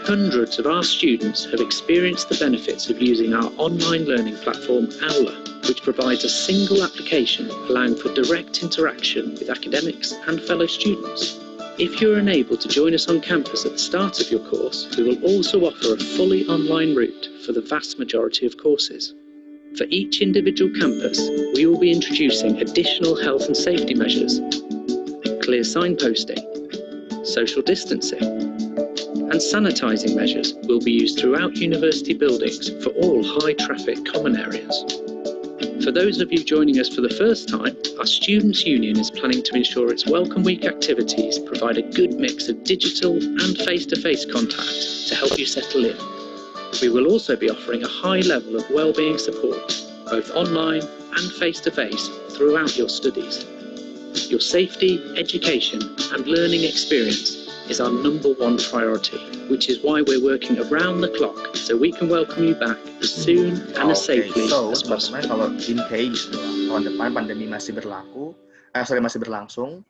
Hundreds of our students have experienced the benefits of using our online learning platform, Aula, which provides a single application allowing for direct interaction with academics and fellow students. If you're unable to join us on campus at the start of your course, we will also offer a fully online route for the vast majority of courses. For each individual campus, we will be introducing additional health and safety measures, clear signposting, social distancing, and sanitising measures will be used throughout university buildings for all high-traffic common areas. For those of you joining us for the first time, our Students' Union is planning to ensure its Welcome Week activities provide a good mix of digital and face-to-face contact to help you settle in. We will also be offering a high level of wellbeing support, both online and face-to-face, throughout your studies. Your safety, education, and learning experience is our #1 priority, which is why we're working around the clock so we can welcome you back as soon and as safely as possible. Kalau in case tahun depan pandemi masih berlangsung,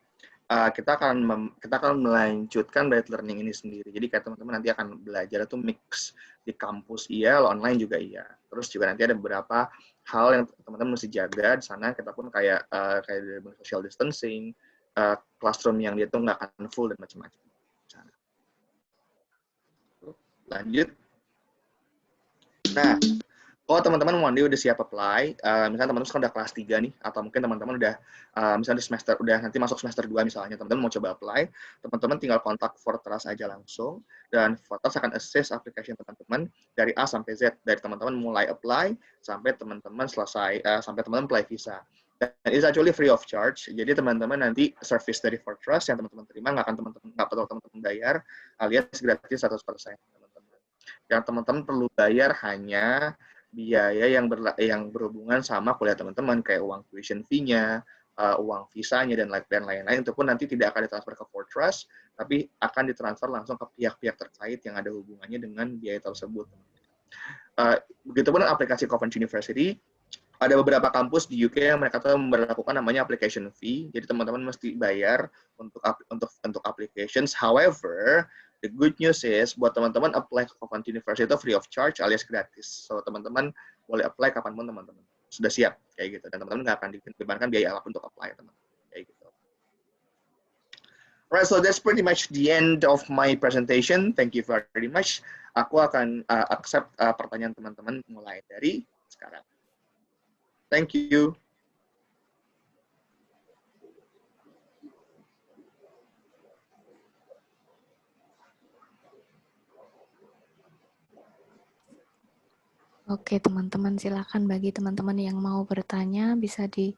kita akan melanjutkan blended learning ini sendiri. Jadi kayak teman-teman nanti akan belajar itu mix di kampus iya, online juga iya. Terus juga nanti ada beberapa hal yang teman-teman mesti jaga di sana. Kita pun kayak social distancing, classroom yang dia tuh nggak akan full dan macam-macam. Lanjut. Nah, kalau teman-teman udah siap apply, misalnya teman-teman sekarang udah kelas 3 nih, atau mungkin teman-teman udah misalnya udah nanti masuk semester 2 misalnya, teman-teman mau coba apply, teman-teman tinggal kontak Fortress aja langsung, dan Fortress akan assess application teman-teman dari A sampai Z, dari teman-teman mulai apply sampai teman-teman selesai, sampai teman-teman apply visa. Dan it's actually free of charge, jadi teman-teman nanti service dari Fortress yang teman-teman terima nggak perlu teman-teman bayar, alias gratis 100%. Teman-teman. Yang teman-teman perlu bayar hanya biaya yang berhubungan sama kuliah teman-teman, kayak uang tuition fee-nya, uang visanya, dan lain-lain. Itu pun nanti tidak akan ditransfer ke Fortress, tapi akan ditransfer langsung ke pihak-pihak terkait yang ada hubungannya dengan biaya tersebut. Begitupun aplikasi Coventry University, ada beberapa kampus di UK yang mereka tuh memperlakukan namanya application fee, jadi teman-teman mesti bayar untuk applications. However, the good news is buat teman-teman apply ke Coventry University itu free of charge alias gratis. So teman-teman boleh apply kapanpun teman-teman sudah siap kayak gitu, dan teman-teman nggak akan dibebankan biaya apapun untuk apply teman-teman kayak gitu. Alright, so that's pretty much the end of my presentation. Thank you very much. Aku akan accept pertanyaan teman-teman mulai dari sekarang. Thank you. Oke, teman-teman, silakan bagi teman-teman yang mau bertanya bisa di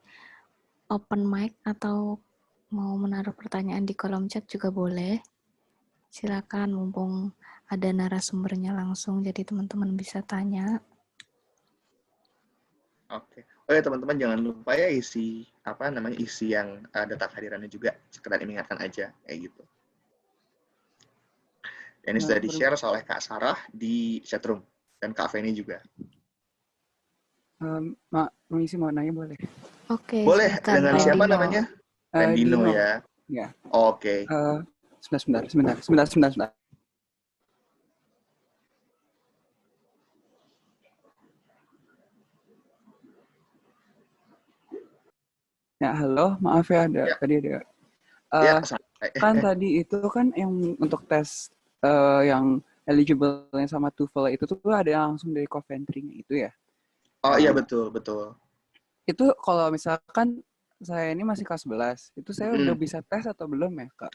open mic atau mau menaruh pertanyaan di kolom chat juga boleh. Silakan, mumpung ada narasumbernya langsung, jadi teman-teman bisa tanya. Oke. Oh ya teman-teman jangan lupa ya isi yang data kehadirannya juga, sekedar mengingatkan aja kayak gitu. Dan ini sudah di-share oleh Kak Sarah di chatroom dan Kak Feni juga. Mengisi mau nanya boleh? Oke, Boleh, silakan, dengan Rendino. siapa namanya? Rendino Dino. ya. Ya. Oke. Sebentar. Ya, halo, maaf ya Ya. tadi ada. Sampai. Kan tadi itu kan yang untuk tes yang eligible yang sama TOEFL itu tuh ada yang langsung dari Coventry-nya itu ya. Oh iya betul. Itu kalau misalkan saya ini masih kelas 11, itu saya udah bisa tes atau belum ya, Kak?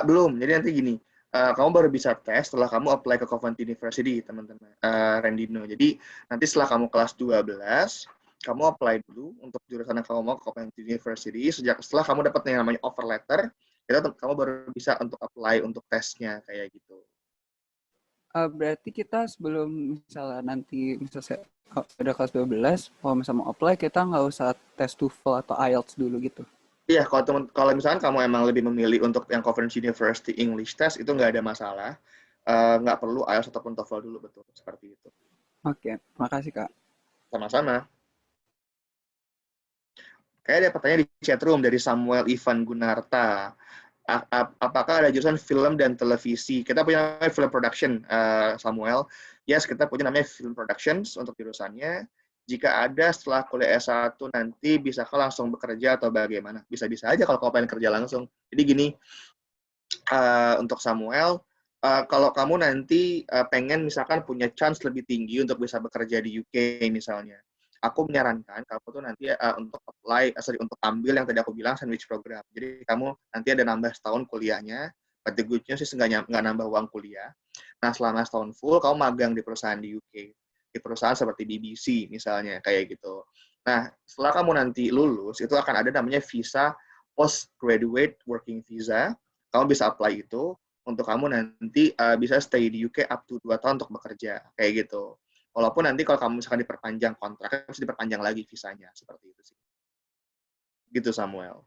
Belum. Jadi nanti gini, kamu baru bisa tes setelah kamu apply ke Coventry University, teman-teman. Rendino. Jadi nanti setelah kamu kelas 12, kamu apply dulu untuk jurusan yang kamu mau ke Coventry University. Setelah kamu dapat yang namanya offer letter, itu kamu baru bisa untuk apply untuk tesnya kayak gitu. Berarti kita sebelum misalnya saya udah kelas 12, kalau misalnya mau apply, kita nggak usah tes TOEFL atau IELTS dulu gitu? Iya, kalau misalkan kamu emang lebih memilih untuk yang Coventry University English Test, itu nggak ada masalah. Nggak perlu IELTS ataupun TOEFL dulu, betul. Seperti itu. Oke, makasih Kak. Sama-sama. Kayak ada pertanyaan di chatroom dari Samuel Ivan Gunarta. Apakah ada jurusan film dan televisi? Kita punya namanya film production, Samuel. Yes, kita punya namanya film productions untuk jurusannya. Jika ada setelah kuliah S1 nanti, bisakah langsung bekerja atau bagaimana? Bisa-bisa aja kalau kamu pengen kerja langsung. Jadi gini, untuk Samuel, kalau kamu nanti pengen misalkan punya chance lebih tinggi untuk bisa bekerja di UK misalnya, aku menyarankan kamu tuh nanti untuk ambil yang tadi aku bilang sandwich program. Jadi kamu nanti ada nambah setahun kuliahnya, but the good news sih nggak nambah uang kuliah. Nah selama setahun full kamu magang di perusahaan di UK, di perusahaan seperti BBC misalnya kayak gitu. Nah setelah kamu nanti lulus itu akan ada namanya visa postgraduate working visa. Kamu bisa apply itu untuk kamu nanti bisa stay di UK up to 2 tahun untuk bekerja kayak gitu. Walaupun nanti kalau kamu misalkan diperpanjang kontraknya, harus diperpanjang lagi visanya. Seperti itu sih. Gitu, Samuel.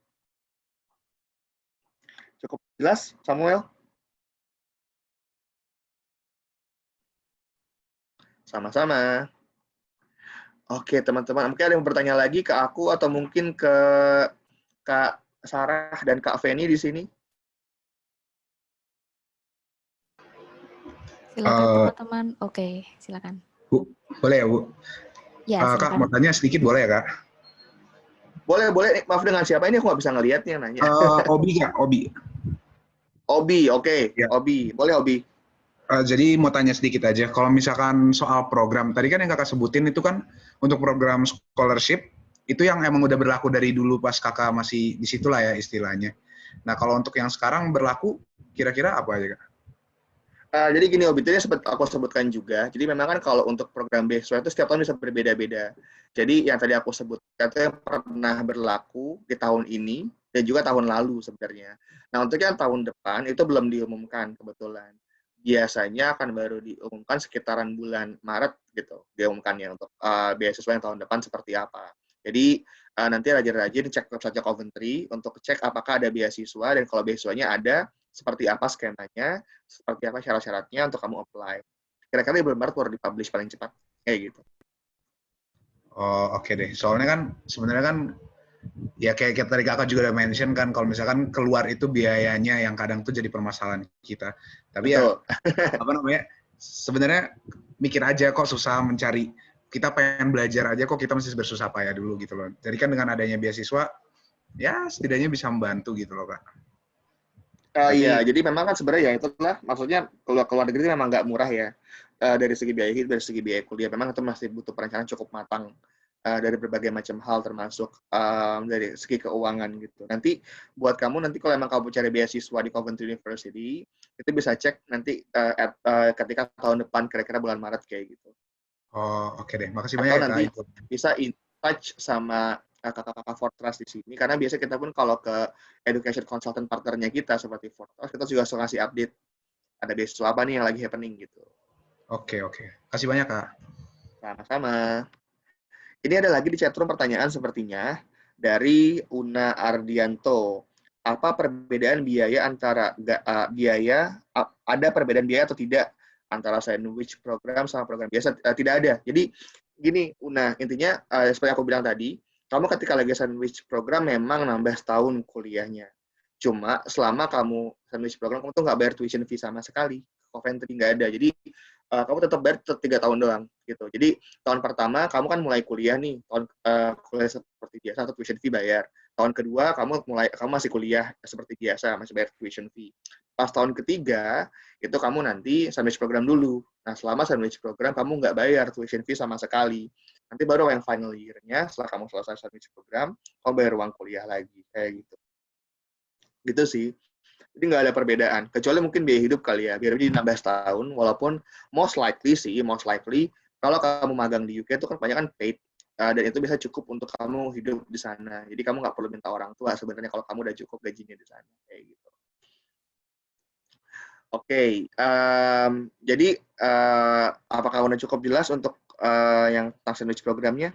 Cukup jelas, Samuel? Sama-sama. Oke, teman-teman. Mungkin ada yang bertanya lagi ke aku atau mungkin ke Kak Sarah dan Kak Feni di sini? Silakan teman-teman. Oke, silakan. Bu, boleh ya Bu? Ya, Kak, silakan. mau tanya sedikit boleh ya Kak? Boleh. Maaf dengan siapa ini? Aku nggak bisa ngelihat nih yang nanya. Obi Kak, Obi. Obi, oke. Ya. Obi, boleh Obi. Jadi mau tanya sedikit aja, kalau misalkan soal program, tadi kan yang Kakak sebutin itu kan untuk program scholarship, itu yang emang udah berlaku dari dulu pas Kakak masih di situ lah ya istilahnya. Nah kalau untuk yang sekarang berlaku, kira-kira apa aja Kak? Jadi gini, Obi, tadi aku sebutkan juga. Jadi memang kan kalau untuk program beasiswa itu setiap tahun bisa berbeda-beda. Jadi yang tadi aku sebutkan itu yang pernah berlaku di tahun ini dan juga tahun lalu sebenarnya. Nah untuk yang tahun depan itu belum diumumkan kebetulan. Biasanya akan baru diumumkan sekitaran bulan Maret gitu. Diumumkannya untuk beasiswa yang tahun depan seperti apa. Jadi nanti rajin-rajin cek website Coventry untuk cek apakah ada beasiswa dan kalau beasiswanya ada, seperti apa skemanya, seperti apa syarat-syaratnya untuk kamu apply. Kira-kira di bulan Maret baru dipublish paling cepat. Kayak gitu. Oh oke deh, soalnya kan sebenarnya kan ya kayak tadi Kakak juga udah mention kan kalau misalkan keluar itu biayanya yang kadang tuh jadi permasalahan kita. Tapi Betul. Ya apa namanya? Sebenarnya mikir aja kok susah mencari. Kita pengen belajar aja kok kita masih bersusah payah dulu gitu loh. Jadi kan dengan adanya beasiswa ya setidaknya bisa membantu gitu loh Kak. Iya, jadi memang kan sebenarnya ya itulah maksudnya keluar negeri itu memang nggak murah ya dari segi biaya hidup, dari segi biaya kuliah. Memang itu masih butuh perencanaan cukup matang dari berbagai macam hal termasuk dari segi keuangan gitu. Nanti buat kamu nanti kalau emang kamu cari beasiswa di Coventry University itu bisa cek nanti ketika tahun depan kira-kira bulan Maret kayak gitu. Oh oke deh, makasih Atau banyak ya nanti Kak. bisa in touch sama kakak-kakak Fortress di sini karena biasa kita pun kalau ke education consultant partnernya kita seperti Fortress kita juga suka ngasih update ada beasiswa apa nih yang lagi happening gitu. Oke. Kasih banyak Kak. Sama-sama. Ini ada lagi di chatroom pertanyaan sepertinya dari Una Ardianto. Apa perbedaan biaya antara ada perbedaan biaya atau tidak antara sandwich program sama program biasa? Tidak ada. Jadi gini Una, intinya seperti aku bilang tadi, kamu ketika lagi sandwich program memang nambah setahun kuliahnya. Cuma selama kamu sandwich program, kamu tuh nggak bayar tuition fee sama sekali. Coventry nggak ada. Jadi kamu tetap bayar 3 tahun doang gitu. Jadi tahun pertama kamu kan mulai kuliah nih, kuliah seperti biasa atau tuition fee bayar. Tahun kedua kamu masih kuliah seperti biasa, masih bayar tuition fee. Pas tahun ketiga itu kamu nanti sandwich program dulu. Nah selama sandwich program kamu nggak bayar tuition fee sama sekali. Nanti baru yang final year-nya setelah kamu selesai sandwich program, kamu bayar uang kuliah lagi kayak gitu. Gitu sih. Jadi nggak ada perbedaan, kecuali mungkin biaya hidup kali ya, biar jadi nambah setahun, walaupun most likely kalau kamu magang di UK itu kan banyak kan paid, dan itu bisa cukup untuk kamu hidup di sana. Jadi kamu nggak perlu minta orang tua sebenarnya kalau kamu udah cukup gajinya di sana, kayak gitu. Oke, jadi apakah udah cukup jelas untuk yang tentang sandwich programnya?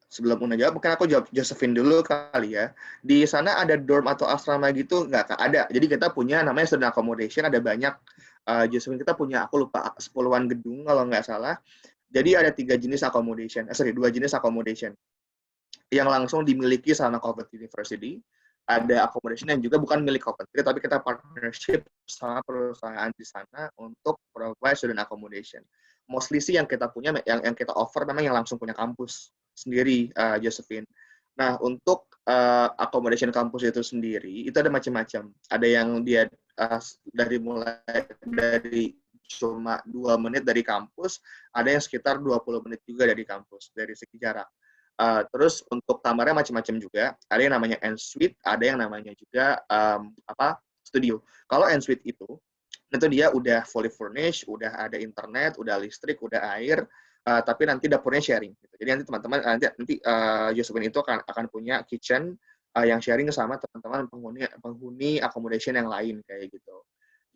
Sebelum Una jawab, mungkin aku jawab Josephine dulu kali ya. Di sana ada dorm atau asrama gitu? Nggak ada. Jadi kita punya namanya student accommodation, ada banyak. Josephine, kita punya, aku lupa, 10-an gedung kalau nggak salah. Jadi ada 2 jenis accommodation yang langsung dimiliki sama Coventry University. Ada accommodation yang juga bukan milik Coventry, tapi kita partnership sama perusahaan di sana untuk provide student accommodation. Mostly sih yang kita punya, yang kita offer memang yang langsung punya kampus sendiri, Josephine. Nah, untuk accommodation kampus itu sendiri, itu ada macam-macam. Ada yang dia dari cuma 2 menit dari kampus, ada yang sekitar 20 menit juga dari kampus, dari segi jarak. Terus untuk kamarnya macam-macam juga, ada yang namanya ensuite, ada yang namanya juga studio. Kalau ensuite itu dia udah fully furnished, udah ada internet, udah listrik, udah air, tapi nanti dapurnya sharing. Gitu. Jadi nanti teman-teman nanti Josephine itu akan punya kitchen yang sharing sama teman-teman penghuni accommodation yang lain kayak gitu.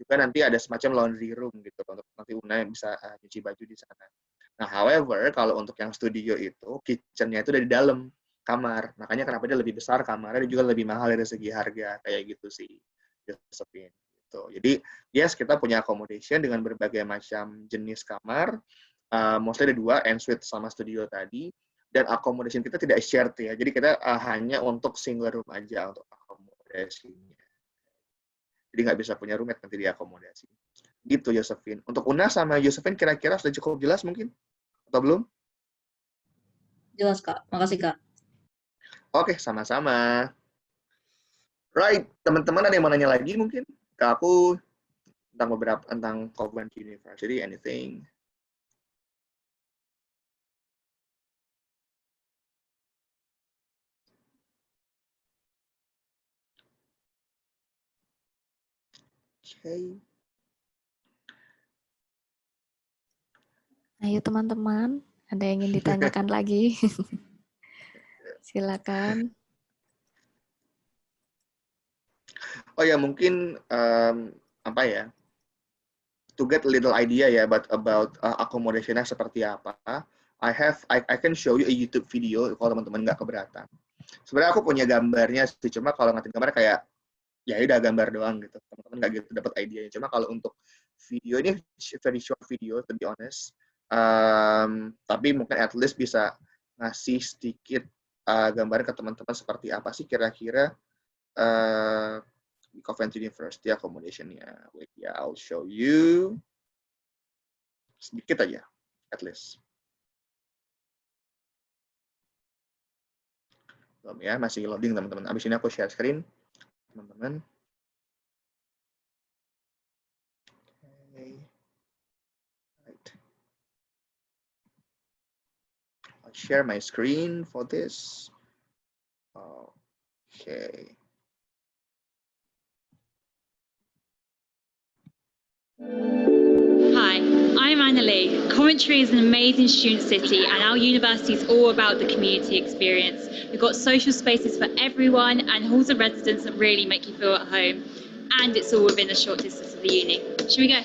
Juga nanti ada semacam laundry room gitu untuk nanti Una yang bisa cuci baju di sana. Nah, however, kalau untuk yang studio itu, kitchen-nya itu dari dalam kamar. Makanya kenapa dia lebih besar kamarnya, juga lebih mahal dari segi harga. Kayak gitu sih, Josephine. Gitu. Jadi, yes, kita punya accommodation dengan berbagai macam jenis kamar. Mostly ada 2, ensuite sama studio tadi. Dan accommodation kita tidak shared ya. Jadi, kita hanya untuk single room aja untuk akomodasinya. Jadi, nggak bisa punya roommate nanti di akomodasi. Gitu Josephine. Untuk Una sama Josephine kira-kira sudah cukup jelas mungkin? Atau belum? Jelas Kak, makasih Kak. Oke, sama-sama. Right, teman-teman ada yang mau nanya lagi mungkin? Ke aku tentang Coventry University, anything? Okay. Ayo teman-teman, ada yang ingin ditanyakan lagi? Silakan. Oh ya, mungkin apa ya? To get a little idea ya about accommodation-nya seperti apa. I can show you a YouTube video kalau teman-teman nggak keberatan. Sebenarnya aku punya gambarnya sih, cuma kalau ngatin gambar kayak ya udah gambar doang gitu. Teman-teman nggak gitu dapat idenya. Cuma kalau untuk video ini very short video, to be honest. Tapi mungkin at least bisa ngasih sedikit gambaran ke teman-teman seperti apa sih kira-kira Coventry University accommodation-nya. Wait, ya, I'll show you sedikit aja, at least. Belum ya, masih loading teman-teman. Abis ini aku share screen, teman-teman. Share my screen for this. Okay. Hi, I'm Annalie. Coventry is an amazing student city and our university is all about the community experience. We've got social spaces for everyone and halls of residence that really make you feel at home. And it's all within a short distance of the uni. Should we go?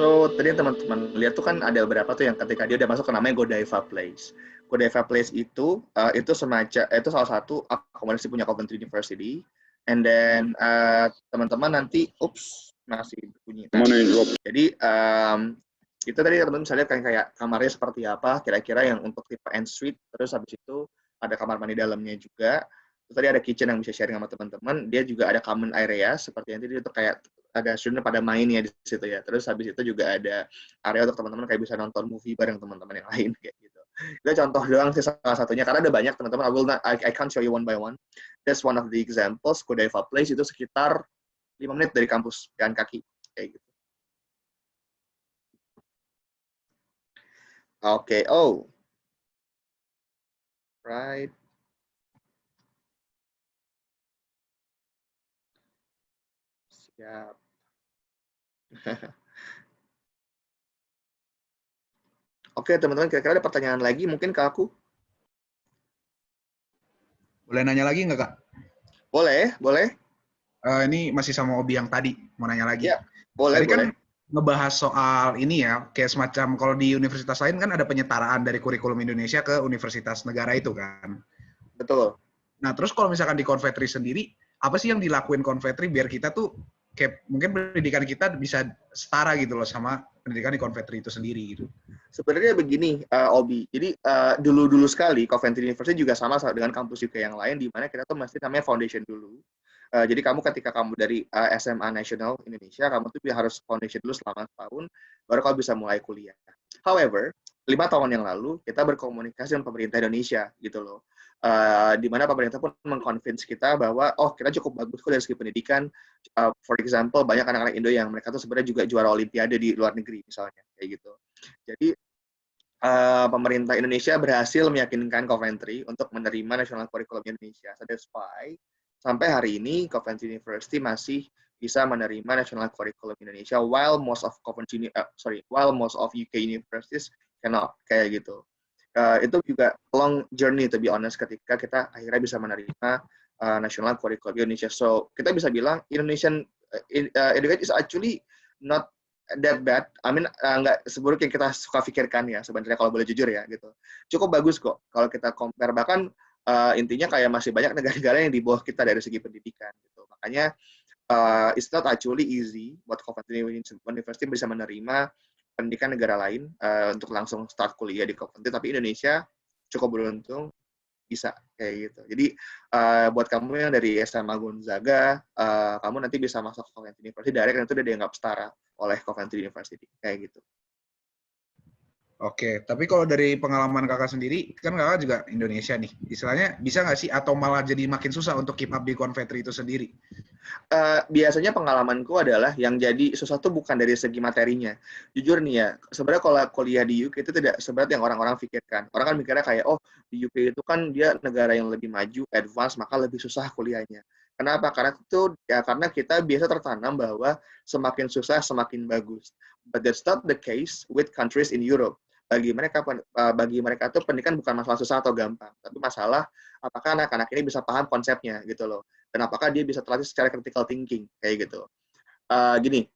So, tadi teman-teman lihat tuh kan ada beberapa tuh yang ketika dia udah masuk ke namanya Godiva Place. Godiva Place itu semacam itu salah satu akomodasi punya Coventry University. And then teman-teman nanti, masih bunyi. Jadi itu tadi teman-teman bisa lihat kan kayak kamarnya seperti apa, kira-kira yang untuk tipe en suite. Terus habis itu ada kamar mandi dalamnya juga. Terus tadi ada kitchen yang bisa sharing sama teman-teman. Dia juga ada common area seperti yang tadi itu kayak ada student pada main ya di situ ya. Terus habis itu juga ada area untuk teman-teman kayak bisa nonton movie bareng teman-teman yang lain kayak gitu. Itu contoh doang sih salah satunya karena ada banyak teman-teman. I can't show you one by one. That's one of the examples. Godiva Place itu sekitar 5 menit dari kampus jalan kaki kayak gitu. Oke, right. Siap. Oke, teman-teman, kira-kira ada pertanyaan lagi mungkin ke aku? Boleh nanya lagi nggak, Kak? Boleh, boleh. Ini masih sama Obi yang tadi, mau nanya lagi. Ya, boleh, tadi kan boleh. ngebahas soal ini ya, kayak semacam kalau di universitas lain kan ada penyetaraan dari kurikulum Indonesia ke universitas negara itu kan. Betul. Nah, terus kalau misalkan di Convetry sendiri, apa sih yang dilakuin Convetry biar kita tuh kayak mungkin pendidikan kita bisa setara gitu loh sama pendidikan di Convetry itu sendiri gitu. Sebenarnya begini, Obi. Jadi dulu-dulu sekali Coventry University juga sama dengan kampus UK yang lain, di mana kita tuh mesti namanya foundation dulu. Jadi kamu ketika kamu dari SMA Nasional Indonesia, kamu tuh harus foundation dulu selama setahun, baru kamu bisa mulai kuliah. However, 5 tahun yang lalu kita berkomunikasi dengan pemerintah Indonesia gitu loh. Di mana pemerintah pun mengconvince kita bahwa kita cukup bagus kok dari segi pendidikan. For example, banyak anak-anak Indo yang mereka tuh sebenarnya juga juara Olimpiade di luar negeri misalnya kayak gitu. Jadi pemerintah Indonesia berhasil meyakinkan Coventry untuk menerima National Curriculum Indonesia. So that's why sampai hari ini Coventry University masih bisa menerima National Curriculum Indonesia, while most of UK universities cannot kayak gitu. Itu juga long journey to be honest ketika kita akhirnya bisa menerima National Curriculum Indonesia. So kita bisa bilang Indonesian education is actually not that bad. I mean nggak seburuk yang kita suka pikirkan ya sebenarnya kalau boleh jujur ya gitu. Cukup bagus kok kalau kita compare, bahkan intinya kayak masih banyak negara-negara yang di bawah kita dari segi pendidikan gitu. Makanya it's not actually easy buat Coventry University bisa menerima pendidikan negara lain untuk langsung start kuliah di Coventry, tapi Indonesia cukup beruntung bisa kayak gitu. Jadi buat kamu yang dari SMA Gonzaga, kamu nanti bisa masuk Coventry University direct dan itu udah dianggap setara oleh Coventry University kayak gitu. Oke, tapi kalau dari pengalaman kakak sendiri, kan kakak juga Indonesia nih, istilahnya bisa nggak sih atau malah jadi makin susah untuk keep up di Coventry itu sendiri? Biasanya pengalamanku adalah yang jadi susah tuh bukan dari segi materinya. Jujur nih ya, sebenarnya kalau kuliah di UK itu tidak seberat yang orang-orang pikirkan. Orang kan mikirnya kayak, di UK itu kan dia negara yang lebih maju, advance, maka lebih susah kuliahnya. Kenapa? Karena kita biasa tertanam bahwa semakin susah semakin bagus. But that's not the case with countries in Europe. Bagi mereka tuh pendidikan bukan masalah susah atau gampang, tapi masalah apakah anak-anak ini bisa paham konsepnya gitu loh, dan apakah dia bisa terlatih secara critical thinking kayak gitu. Gini,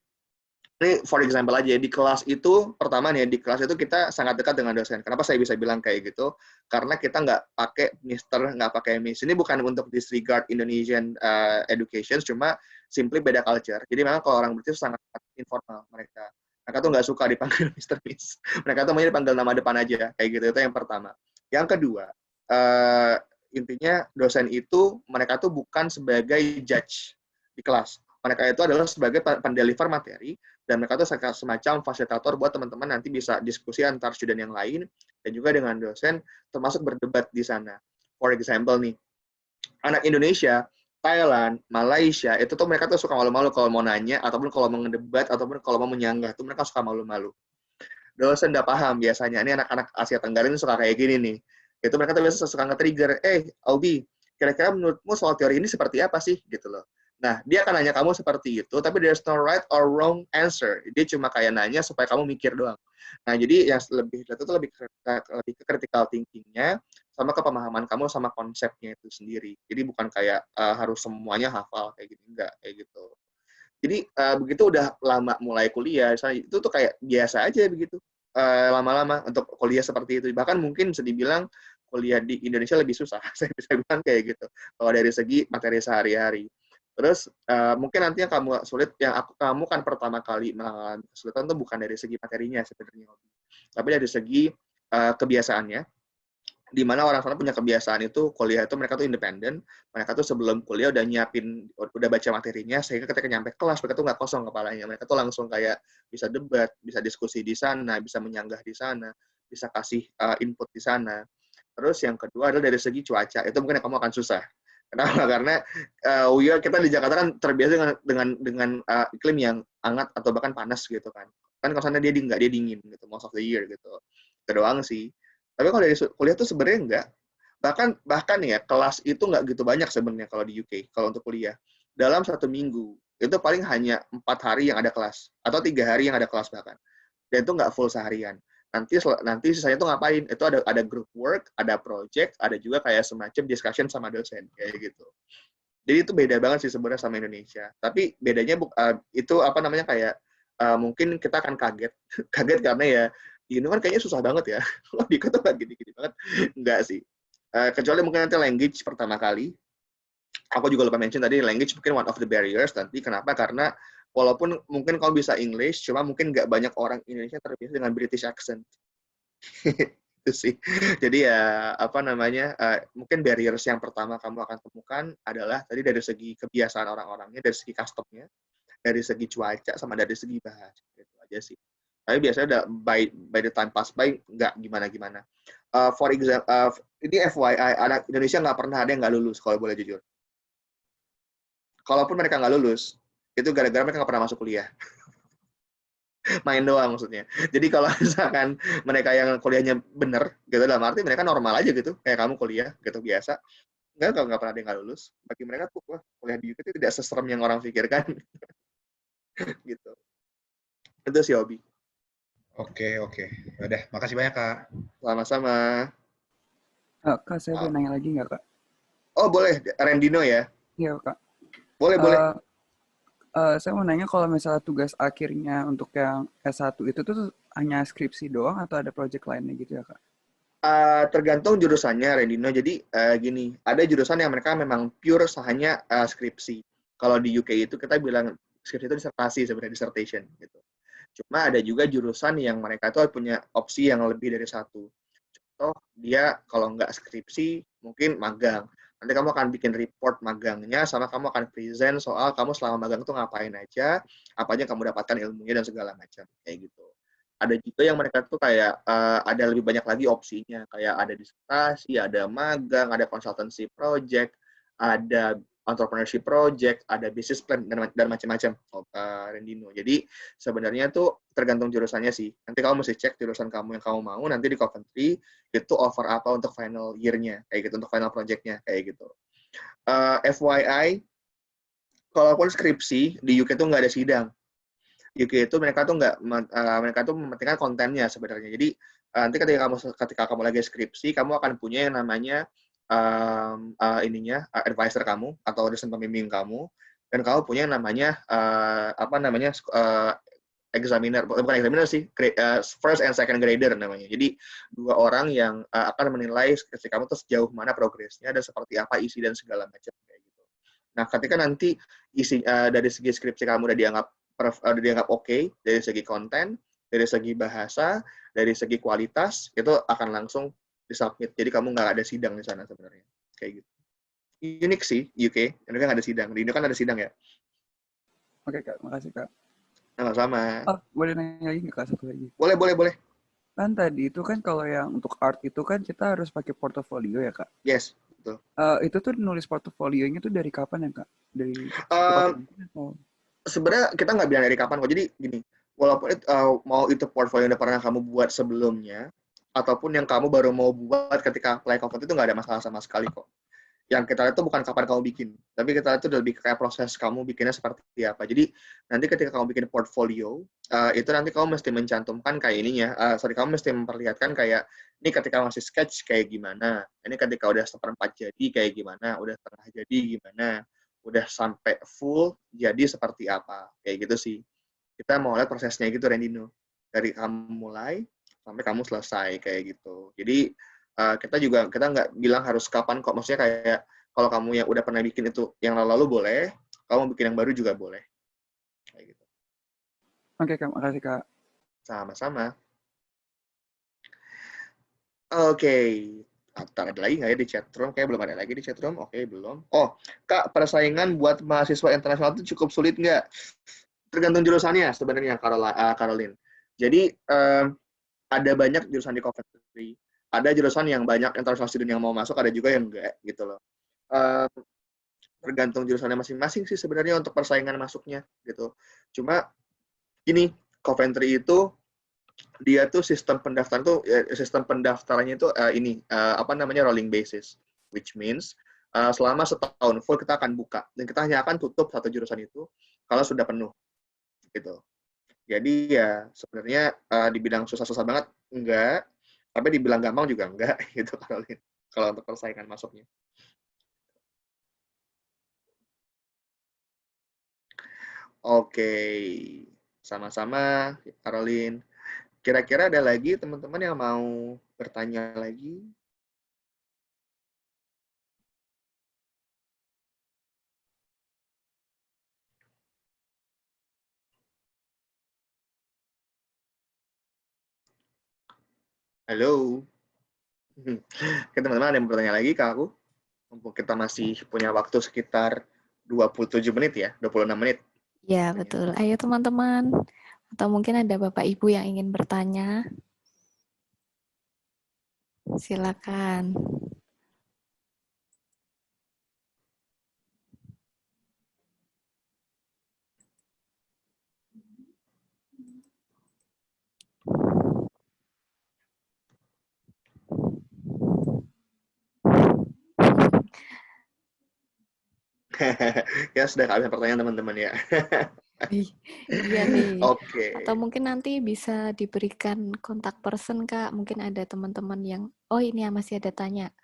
Ini for example aja, di kelas itu, pertama nih, di kelas itu kita sangat dekat dengan dosen. Kenapa saya bisa bilang kayak gitu? Karena kita nggak pakai Mister, nggak pakai Miss. Ini bukan untuk disregard Indonesian education, cuma simply beda culture. Jadi memang kalau orang British sangat informal mereka. Mereka tuh nggak suka dipanggil Mister Miss. Mereka tuh maunya dipanggil nama depan aja, kayak gitu. Itu yang pertama. Yang kedua, intinya dosen itu, mereka tuh bukan sebagai judge di kelas. Mereka itu adalah sebagai pendeliver materi, dan mereka tuh semacam fasilitator buat teman-teman nanti bisa diskusi antar student yang lain, dan juga dengan dosen, termasuk berdebat di sana. For example nih, anak Indonesia, Thailand, Malaysia, itu tuh mereka tuh suka malu-malu kalau mau nanya, ataupun kalau mau ngedebat, ataupun kalau mau menyanggah, tuh mereka suka malu-malu. Dosen udah paham biasanya, ini anak-anak Asia Tenggara ini suka kayak gini nih. Itu mereka tuh biasa suka nge-trigger, Aubi, kira-kira menurutmu soal teori ini seperti apa sih? Gitu loh. Nah, dia akan nanya kamu seperti itu, tapi there's no right or wrong answer. Dia cuma kayak nanya supaya kamu mikir doang. Nah, jadi yang lebih itu lebih ke critical thinking-nya, sama kepemahaman kamu sama konsepnya itu sendiri. Jadi bukan kayak harus semuanya hafal kayak gitu, enggak kayak gitu. Jadi begitu udah lama mulai kuliah, itu tuh kayak biasa aja begitu. Lama-lama untuk kuliah seperti itu. Bahkan mungkin bisa dibilang kuliah di Indonesia lebih susah. Saya bisa bilang kayak gitu. Kalau dari segi materi sehari-hari. Terus mungkin nanti yang kamu sulit, kamu kan pertama kali mengalami kesulitan itu bukan dari segi materinya sebenarnya, tapi dari segi kebiasaannya, di mana orang sana punya kebiasaan itu kuliah itu mereka tuh independen, mereka tuh sebelum kuliah udah nyiapin, udah baca materinya, sehingga ketika nyampe kelas mereka tuh nggak kosong kepalanya, mereka tuh langsung kayak bisa debat, bisa diskusi di sana, bisa menyanggah di sana, bisa kasih input di sana. Terus yang kedua adalah dari segi cuaca, itu mungkin kamu akan susah. Kenapa? Karena kita di Jakarta kan terbiasa dengan iklim yang hangat atau bahkan panas gitu kan. Kan kalau sana dia dingin gitu, most of the year gitu. Itu doang sih. Tapi kalau dari kuliah tuh sebenarnya enggak. Bahkan ya kelas itu nggak gitu banyak sebenarnya kalau di UK kalau untuk kuliah. Dalam 1 minggu itu paling hanya 4 hari yang ada kelas atau 3 hari yang ada kelas bahkan. Dan itu nggak full seharian. Nanti sisanya tuh ngapain? Itu ada group work, ada project, ada juga kayak semacam discussion sama dosen kayak gitu. Jadi itu beda banget sih sebenarnya sama Indonesia. Tapi bedanya itu apa namanya kayak mungkin kita akan kaget, kaget karena ya di Indo kan kayaknya susah banget ya. Loh di tuh gini-gini banget. Enggak sih. Kecuali mungkin nanti language pertama kali. Aku juga lupa mention tadi language mungkin one of the barriers nanti. Kenapa? Karena walaupun mungkin kamu bisa English, cuma mungkin nggak banyak orang Indonesia terbiasa dengan British accent. Itu sih. Jadi ya apa namanya, mungkin barriers yang pertama kamu akan temukan adalah tadi dari segi kebiasaan orang-orangnya, dari segi custom-nya, dari segi cuaca, sama dari segi bahasa. Itu aja sih. Tapi biasanya udah by the time pass by nggak gimana-gimana. For example, ini FYI, anak Indonesia nggak pernah ada yang nggak lulus kalau boleh jujur. Kalaupun mereka nggak lulus, itu gara-gara mereka nggak pernah masuk kuliah. Main doang maksudnya. Jadi kalau misalkan mereka yang kuliahnya bener, gitu dalam arti mereka normal aja gitu, kayak kamu kuliah gitu biasa, nggak pernah ada yang nggak lulus. Bagi mereka tuh, wah kuliah di UK itu tidak seserem yang orang pikirkan. Gitu. Itu sih hobi. Oke. Udah, makasih banyak Kak. Sama-sama. Kak, saya boleh nanya lagi nggak Kak? Oh boleh, Rendino ya? Iya Kak. Boleh. Saya mau nanya kalau misalnya tugas akhirnya untuk yang S1 itu tuh hanya skripsi doang atau ada project lainnya gitu ya Kak? Tergantung jurusannya, Rendino. Jadi gini, ada jurusan yang mereka memang pure hanya skripsi. Kalau di UK itu kita bilang skripsi itu disertasi sebenarnya, dissertation gitu. Cuma ada juga jurusan yang mereka itu punya opsi yang lebih dari satu. Contoh, dia kalau nggak skripsi, mungkin magang. Nanti kamu akan bikin report magangnya, sama kamu akan present soal kamu selama magang itu ngapain aja, apa aja kamu dapatkan ilmunya dan segala macam, kayak gitu. Ada juga yang mereka tuh kayak ada lebih banyak lagi opsinya, kayak ada disertasi, ada magang, ada consultancy project, ada entrepreneurship project, ada business plan, dan macam-macam, Rendino. Jadi sebenarnya tuh tergantung jurusannya sih. Nanti kamu mesti cek jurusan kamu yang kamu mau, nanti di Coventry itu offer apa untuk final year-nya, kayak gitu, untuk final project-nya, kayak gitu. FYI, kalaupun skripsi, di UK tuh nggak ada sidang. UK itu mereka tuh mementingkan kontennya sebenarnya. Jadi nanti ketika kamu lagi skripsi, kamu akan punya yang namanya advisor kamu atau dosen pembimbing kamu, dan kamu punya yang namanya examiner, bukan examiner sih, first and second grader namanya. Jadi 2 orang yang akan menilai skripsi kamu tuh sejauh mana progresnya dan seperti apa isi dan segala macam kayak gitu. Nah, ketika nanti isi dari segi skripsi kamu udah dianggap oke, dari segi konten, dari segi bahasa, dari segi kualitas, itu akan langsung disubmit. Jadi kamu nggak ada sidang di sana sebenarnya. Kayak gitu. Unik sih, UK. Ini kan ada sidang. Di Indo kan ada sidang ya. Oke Kak, makasih Kak. Sama-sama. Oh, boleh nanya lagi nggak Kak, satu lagi? Boleh. Kan tadi itu kan kalau yang untuk art itu kan kita harus pakai portofolio ya Kak? Yes, betul. Itu tuh nulis portofolionya tuh dari kapan ya Kak? Dari sebenarnya kita nggak bilang dari kapan kok. Jadi gini, walaupun mau itu portfolio yang pernah kamu buat sebelumnya, ataupun yang kamu baru mau buat ketika apply Covenant itu nggak ada masalah sama sekali kok. Yang kita lihat itu bukan kapan kamu bikin, tapi kita lihat itu lebih kayak proses kamu bikinnya seperti apa. Jadi nanti ketika kamu bikin portfolio, itu nanti kamu mesti mencantumkan kayak ininya, kamu mesti memperlihatkan kayak ini ketika masih sketch kayak gimana, ini ketika udah seperempat jadi kayak gimana, udah setengah jadi gimana, udah sampai full jadi seperti apa, kayak gitu sih. Kita mau lihat prosesnya gitu, Rendino, dari kamu mulai sampai kamu selesai kayak gitu. Jadi kita nggak bilang harus kapan kok, maksudnya kayak kalau kamu yang udah pernah bikin itu yang lalu boleh, kamu bikin yang baru juga boleh kayak gitu. Oke Kak, makasih Kak. Sama-sama. Oke. Ada lagi nggak ya di chatroom? Kayak belum ada lagi di chatroom. Oke, belum. Oh, Kak, persaingan buat mahasiswa internasional itu cukup sulit nggak? Tergantung jurusannya sebenarnya, Caroline. Jadi ada banyak jurusan di Coventry. Ada jurusan yang banyak international student yang mau masuk, ada juga yang enggak gitu loh. Tergantung jurusannya masing-masing sih sebenarnya untuk persaingan masuknya gitu. Cuma ini Coventry itu dia tuh sistem pendaftarannya itu rolling basis, which means selama setahun full kita akan buka dan kita hanya akan tutup satu jurusan itu kalau sudah penuh gitu. Jadi ya sebenarnya dibilang susah-susah banget enggak, tapi dibilang gampang juga enggak gitu Caroline, kalau untuk persaingan masuknya. Oke, sama-sama Caroline. Kira-kira ada lagi teman-teman yang mau bertanya lagi? Halo. Oke, teman-teman ada yang bertanya lagi ke aku? Mumpung kita masih punya waktu sekitar 27 menit ya, 26 menit. Ya, betul. Ayo teman-teman. Atau mungkin ada Bapak Ibu yang ingin bertanya. Silakan. Ya sudah kehabisan pertanyaan teman-teman ya. Iya nih. Oke. Atau mungkin nanti bisa diberikan kontak person Kak. Mungkin ada teman-teman yang, oh ini ya masih ada tanya.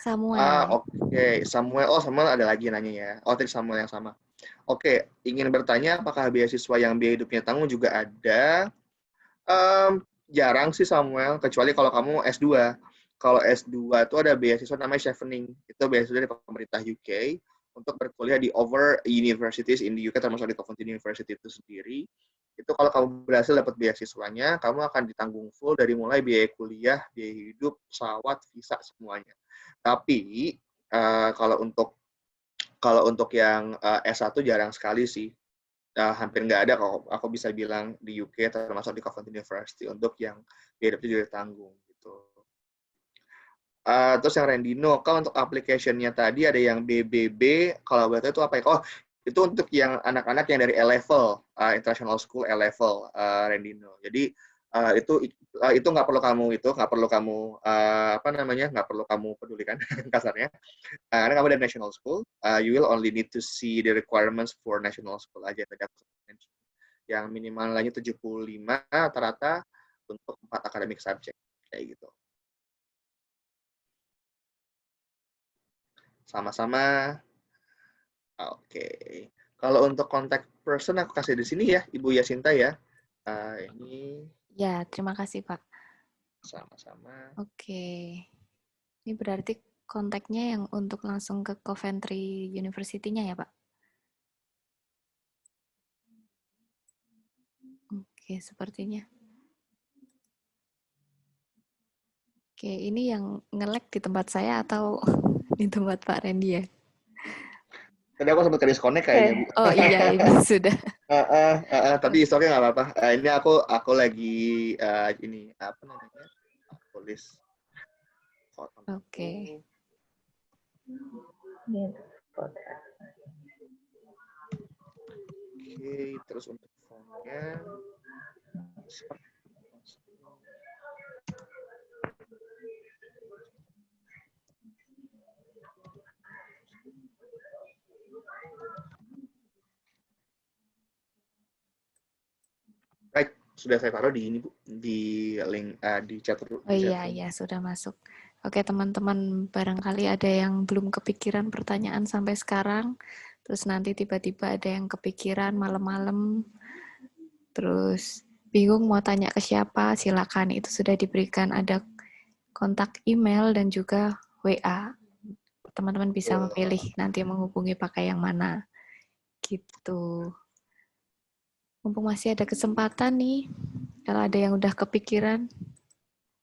Samuel. Oke. Samuel ada lagi nanya ya. Oh, tadi Samuel yang sama. Oke, ingin bertanya apakah beasiswa yang biaya hidupnya tanggung juga ada? Jarang sih Samuel, kecuali kalau kamu S2. Kalau S2 itu ada beasiswa namanya Chevening. Itu beasiswa dari pemerintah UK untuk berkuliah di over universities in the UK, termasuk di Coventry University itu sendiri. Itu kalau kamu berhasil dapat beasiswanya, kamu akan ditanggung full dari mulai biaya kuliah, biaya hidup, pesawat, visa, semuanya. Tapi kalau untuk yang S1 jarang sekali sih. Hampir nggak ada kalau aku bisa bilang di UK, termasuk di Coventry University, untuk yang biaya hidup itu juga ditanggung gitu. Terus yang Rendino, kalau untuk application-nya tadi ada yang BBB, kalau berarti itu apa ya? Oh, itu untuk yang anak-anak yang dari A-level, international school A-level, Rendino. Jadi itu nggak perlu kamu nggak perlu kamu pedulikan kasarnya. Karena kamu dari national school, you will only need to see the requirements for national school aja tadi aku mention. Yang minimalnya 75 rata-rata untuk 4 academic subject kayak gitu. Sama-sama. Oke. Kalau untuk contact person aku kasih di sini ya, Ibu Yasinta ya. Ini Ya, terima kasih Pak. sama-sama. Oke. Ini berarti kontaknya yang untuk langsung ke Coventry University-nya ya Pak? Oke, sepertinya. Oke, ini yang nge-lag di tempat saya atau di tempat Pak Randy ya? Tadi aku sempat disconnect kayaknya, Bu. Oh iya, ini sudah. Tapi historinya nggak apa-apa. Ini aku lagi ini apa namanya? Tulis foto. Oke. Oke, terus untuk fontnya right, sudah saya taruh di ini Bu, di link di chat. Oh iya, sudah masuk. Oke teman-teman, barangkali ada yang belum kepikiran pertanyaan sampai sekarang, terus nanti tiba-tiba ada yang kepikiran malam-malam, terus bingung mau tanya ke siapa, silakan. Itu sudah diberikan ada kontak email dan juga WA. Teman-teman bisa memilih nanti menghubungi pakai yang mana. Gitu. Mumpung masih ada kesempatan nih, kalau ada yang udah kepikiran,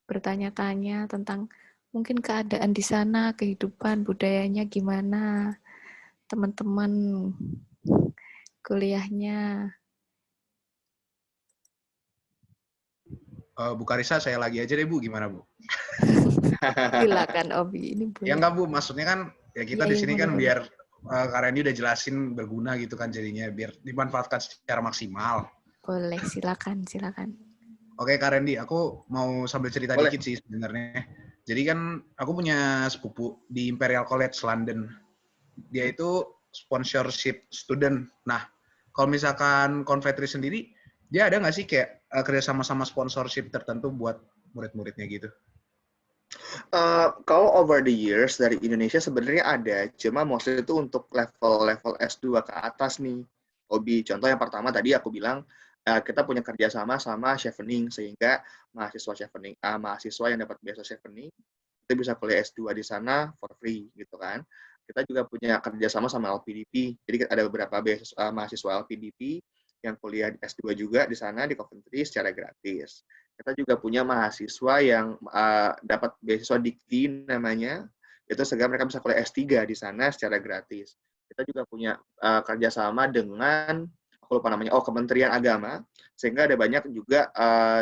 bertanya-tanya tentang mungkin keadaan di sana, kehidupan, budayanya gimana, teman-teman kuliahnya. Bu Karisa, saya lagi aja deh Bu, gimana Bu? Silakan Obi, ini boleh. Ya enggak Bu, maksudnya kan ya kita Ya, di sini boleh, kan boleh. biar Kak Randy udah jelasin berguna gitu kan jadinya, biar dimanfaatkan secara maksimal. Boleh, silakan. Oke Kak Randy, aku mau sambil cerita Boleh. dikit sih sebenarnya. Jadi kan aku punya sepupu di Imperial College London. Dia itu sponsorship student. Nah, kalau misalkan Coventry sendiri, dia ada nggak sih kayak kerja sama sponsorship tertentu buat murid-muridnya gitu? Kalau over the years dari Indonesia sebenarnya ada, cuma mostly itu untuk level S2 ke atas nih. Hobi. Contoh yang pertama tadi aku bilang kita punya kerjasama sama Chevening sehingga mahasiswa yang dapat beasiswa Chevening itu bisa kuliah S2 di sana for free gitu kan. Kita juga punya kerjasama sama LPDP. Jadi ada beberapa mahasiswa LPDP yang kuliah di S2 juga di sana di Coventry secara gratis. Kita juga punya mahasiswa yang dapat beasiswa Dikti namanya, itu sehingga mereka bisa kuliah S3 di sana secara gratis. Kita juga punya kerjasama dengan, aku lupa namanya, Kementerian Agama, sehingga ada banyak juga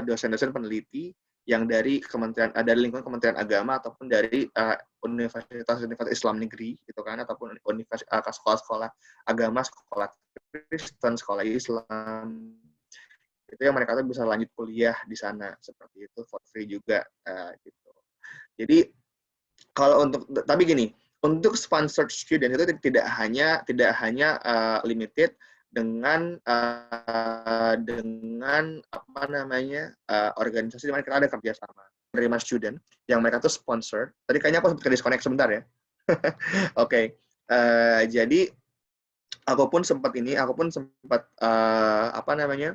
dosen-dosen peneliti yang dari lingkungan Kementerian Agama ataupun dari universitas Islam negeri gitu kan, ataupun sekolah-sekolah agama, sekolah Kristen, sekolah Islam, itu yang mereka tuh bisa lanjut kuliah di sana seperti itu for free juga gitu. Jadi kalau tapi gini, untuk sponsored student itu tidak hanya limited dengan apa namanya organisasi di mana kita ada kerjasama menerima student yang mereka tuh sponsor. Tadi kayaknya aku sempat disconnect sebentar ya. Oke. Jadi aku pun sempat apa namanya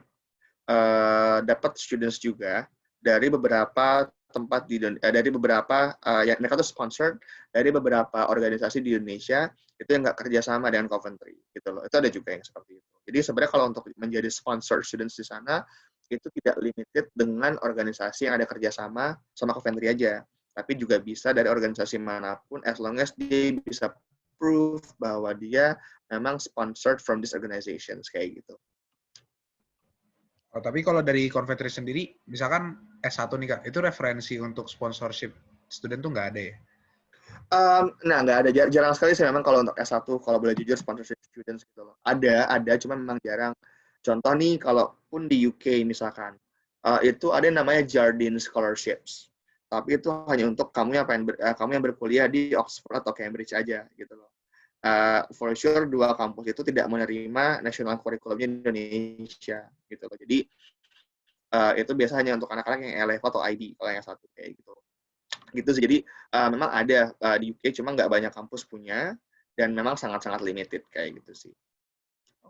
dapat students juga dari beberapa tempat dari beberapa yang mereka tuh sponsored dari beberapa organisasi di Indonesia itu yang nggak kerjasama dengan Coventry gitu loh. Itu ada juga yang seperti itu. Jadi sebenarnya kalau untuk menjadi sponsored students di sana itu tidak limited dengan organisasi yang ada kerjasama sama Coventry aja, tapi juga bisa dari organisasi manapun as long as dia bisa prove bahwa dia memang sponsored from these organizations kayak gitu. Oh, tapi kalau dari Coventry sendiri, misalkan S1 nih Kak, itu referensi untuk sponsorship student tuh nggak ada ya? Nah, nggak ada. Jarang sekali sih memang kalau untuk S1, kalau boleh jujur, sponsorship students gitu loh. Ada, cuma memang jarang. Contoh nih, kalaupun di UK misalkan, itu ada yang namanya Jardine Scholarships. Tapi itu hanya untuk kamu yang berkuliah di Oxford atau Cambridge aja gitu loh. For sure, dua kampus itu tidak menerima national curriculum-nya Indonesia gitu loh. Jadi itu biasanya untuk anak-anak yang A-level atau IB kalau yang satu kayak gitu. Gitu sih. Jadi memang ada di UK, cuma nggak banyak kampus punya dan memang sangat-sangat limited kayak gitu sih.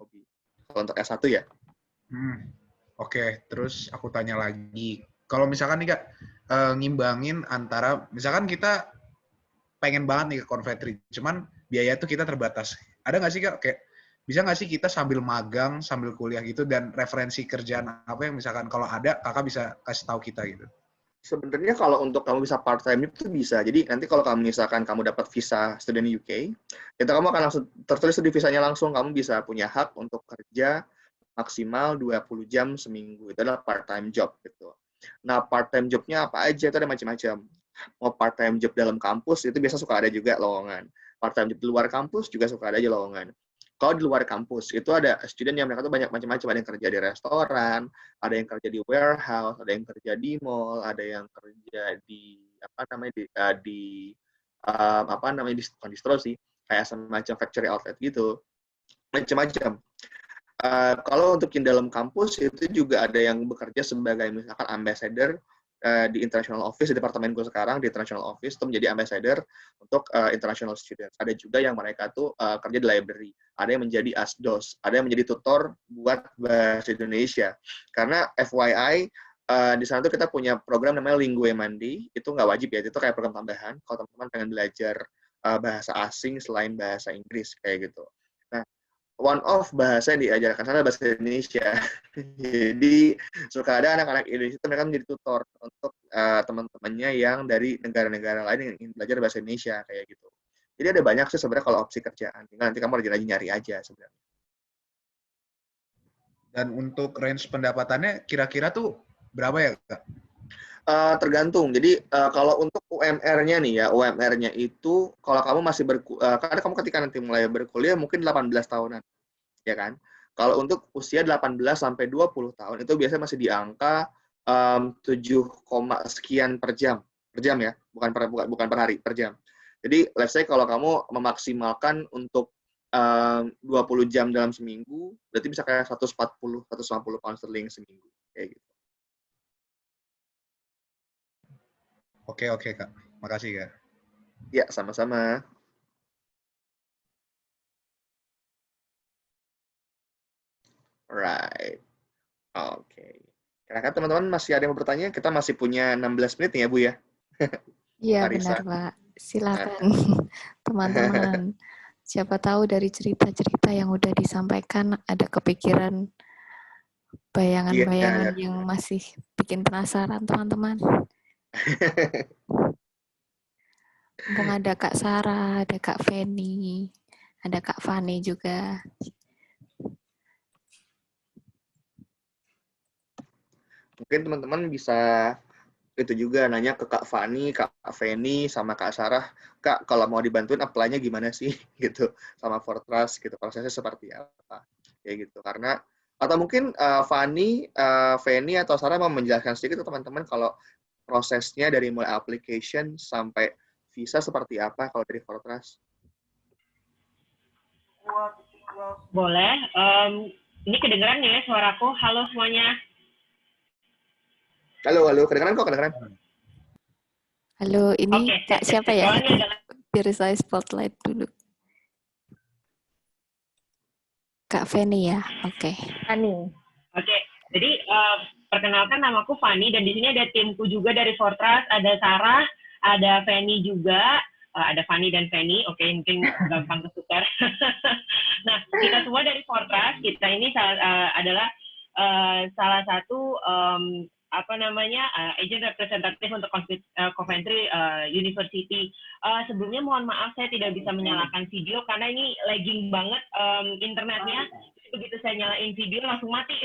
hobi. Kalau untuk S1 ya. Oke, terus aku tanya lagi. Kalau misalkan nih Kak, ngimbangin antara, misalkan kita pengen banget nih ke Coventry, cuman biaya tuh kita terbatas. Ada nggak sih Kak, kayak bisa nggak sih kita sambil magang, sambil kuliah gitu, dan referensi kerjaan apa yang misalkan kalau ada, Kakak bisa kasih tahu kita gitu? Sebenarnya kalau untuk kamu bisa part time itu bisa. Jadi nanti kalau kamu misalkan kamu dapat visa student UK, itu kamu akan langsung tertulis di visanya langsung kamu bisa punya hak untuk kerja maksimal 20 jam seminggu. Itu adalah part time job gitu. Nah, part time jobnya apa aja? Itu ada macam-macam. Mau part time job dalam kampus itu biasa suka ada juga lowongan. Part time job di luar kampus juga suka ada aja lowongan. Kalau di luar kampus itu ada student yang mereka tuh banyak macam-macam, ada yang kerja di restoran, ada yang kerja di warehouse, ada yang kerja di mall, ada yang kerja di bukan distro sih, kayak semacam factory outlet gitu, macam-macam. Kalau untuk yang dalam kampus itu juga ada yang bekerja sebagai misalkan ambassador di international office, di departemenku sekarang di international office itu menjadi ambassador untuk international students. Ada juga yang mereka tuh kerja di library, ada yang menjadi asdos, ada yang menjadi tutor buat bahasa Indonesia. Karena FYI di sana tuh kita punya program namanya Lingue Mandi, itu nggak wajib ya, itu kayak program tambahan kalau teman-teman pengen belajar bahasa asing selain bahasa Inggris kayak gitu. Nah, one of bahasa yang diajarkan sana bahasa Indonesia. Jadi suka ada anak-anak Indonesia itu mereka menjadi tutor untuk teman-temannya yang dari negara-negara lain yang ingin belajar bahasa Indonesia kayak gitu. Jadi ada banyak sih sebenarnya kalau opsi kerjaan. Tinggal nanti kamu rajin-rajin nyari aja sebenarnya. Dan untuk range pendapatannya kira-kira tuh berapa ya Kak? Tergantung. Jadi kalau untuk UMR-nya nih ya, UMR-nya itu kalau kamu masih karena kamu ketika nanti mulai berkuliah mungkin 18 tahunan, ya kan? Kalau untuk usia 18 sampai 20 tahun itu biasanya masih di angka 7, sekian per jam ya, bukan per hari, per jam. Jadi let's say kalau kamu memaksimalkan untuk 20 jam dalam seminggu, berarti bisa kayak 140, 150 pound sterling seminggu kayak gitu. Oke Kak, makasih Kak. Ya, sama-sama. Right. Oke. Kira-kira teman-teman masih ada yang mau bertanya? Kita masih punya 16 menit nih ya, Bu ya? Iya, Marisa. benar, Pak. Silakan, teman-teman. Siapa tahu dari cerita-cerita yang udah disampaikan ada kepikiran bayangan-bayangan yang masih bikin penasaran, teman-teman. Mumpung ada Kak Sarah, ada Kak Feni, ada Kak Fani juga. Mungkin teman-teman bisa itu juga nanya ke Kak Fani, Kak Feni, sama Kak Sarah. Kak, kalau mau dibantuin apply-nya gimana sih? Gitu. Sama Fortrust, gitu. Prosesnya seperti apa? Kayak gitu. Karena, atau mungkin Fani, Feni, atau Sarah mau menjelaskan sedikit ke teman-teman kalau prosesnya dari mulai application sampai visa seperti apa kalau dari Fortrust? Boleh. Ini kedengeran ya suaraku? Halo semuanya. Halo, kedengeran kok, kedengeran. Halo, ini Kak siapa ya? Biar saya spotlight dulu. Kak Feni ya, oke. Fani. Oke, jadi perkenalkan namaku Fani dan di sini ada timku juga dari Fortrust, ada Sarah, ada Feni juga, ada Fani dan Feni. Oke, mungkin gampang ketukar. Nah, kita semua dari Fortrust, kita ini adalah salah satu agent representatif untuk Coventry University. Sebelumnya mohon maaf saya tidak bisa menyalakan video karena ini lagging banget internetnya. Begitu saya nyalain video langsung mati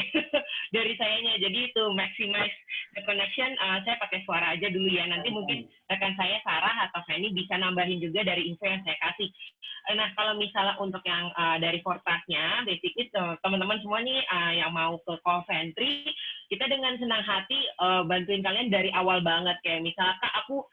dari sayanya. Jadi itu maximize the connection. Saya pakai suara aja dulu ya. Nanti mungkin rekan saya Sarah atau Feni bisa nambahin juga dari info yang saya kasih. Nah, kalau misalnya untuk yang dari Fortrust-nya, basically teman-teman semua nih yang mau ke Coventry, kita dengan senang hati bantuin kalian dari awal banget. Kayak misalnya, Kak, aku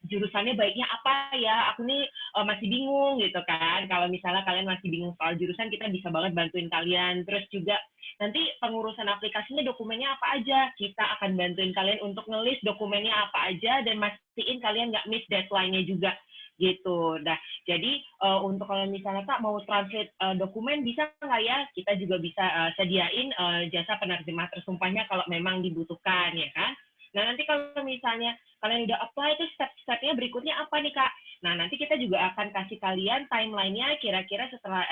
jurusannya baiknya apa ya? Aku nih masih bingung gitu kan. Kalau misalnya kalian masih bingung soal jurusan, kita bisa banget bantuin kalian. Terus juga nanti pengurusan aplikasinya dokumennya apa aja. Kita akan bantuin kalian untuk nge-list dokumennya apa aja dan mastiin kalian nggak miss deadline-nya juga. gitu. Nah, jadi untuk kalau misalnya Kak mau translate dokumen bisa nggak ya? Kita juga bisa sediain jasa penerjemah tersumpahnya kalau memang dibutuhkan ya kan. Nah, nanti kalau misalnya kalian udah apply itu step-stepnya berikutnya apa nih Kak? Nah, nanti kita juga akan kasih kalian timeline-nya kira-kira setelah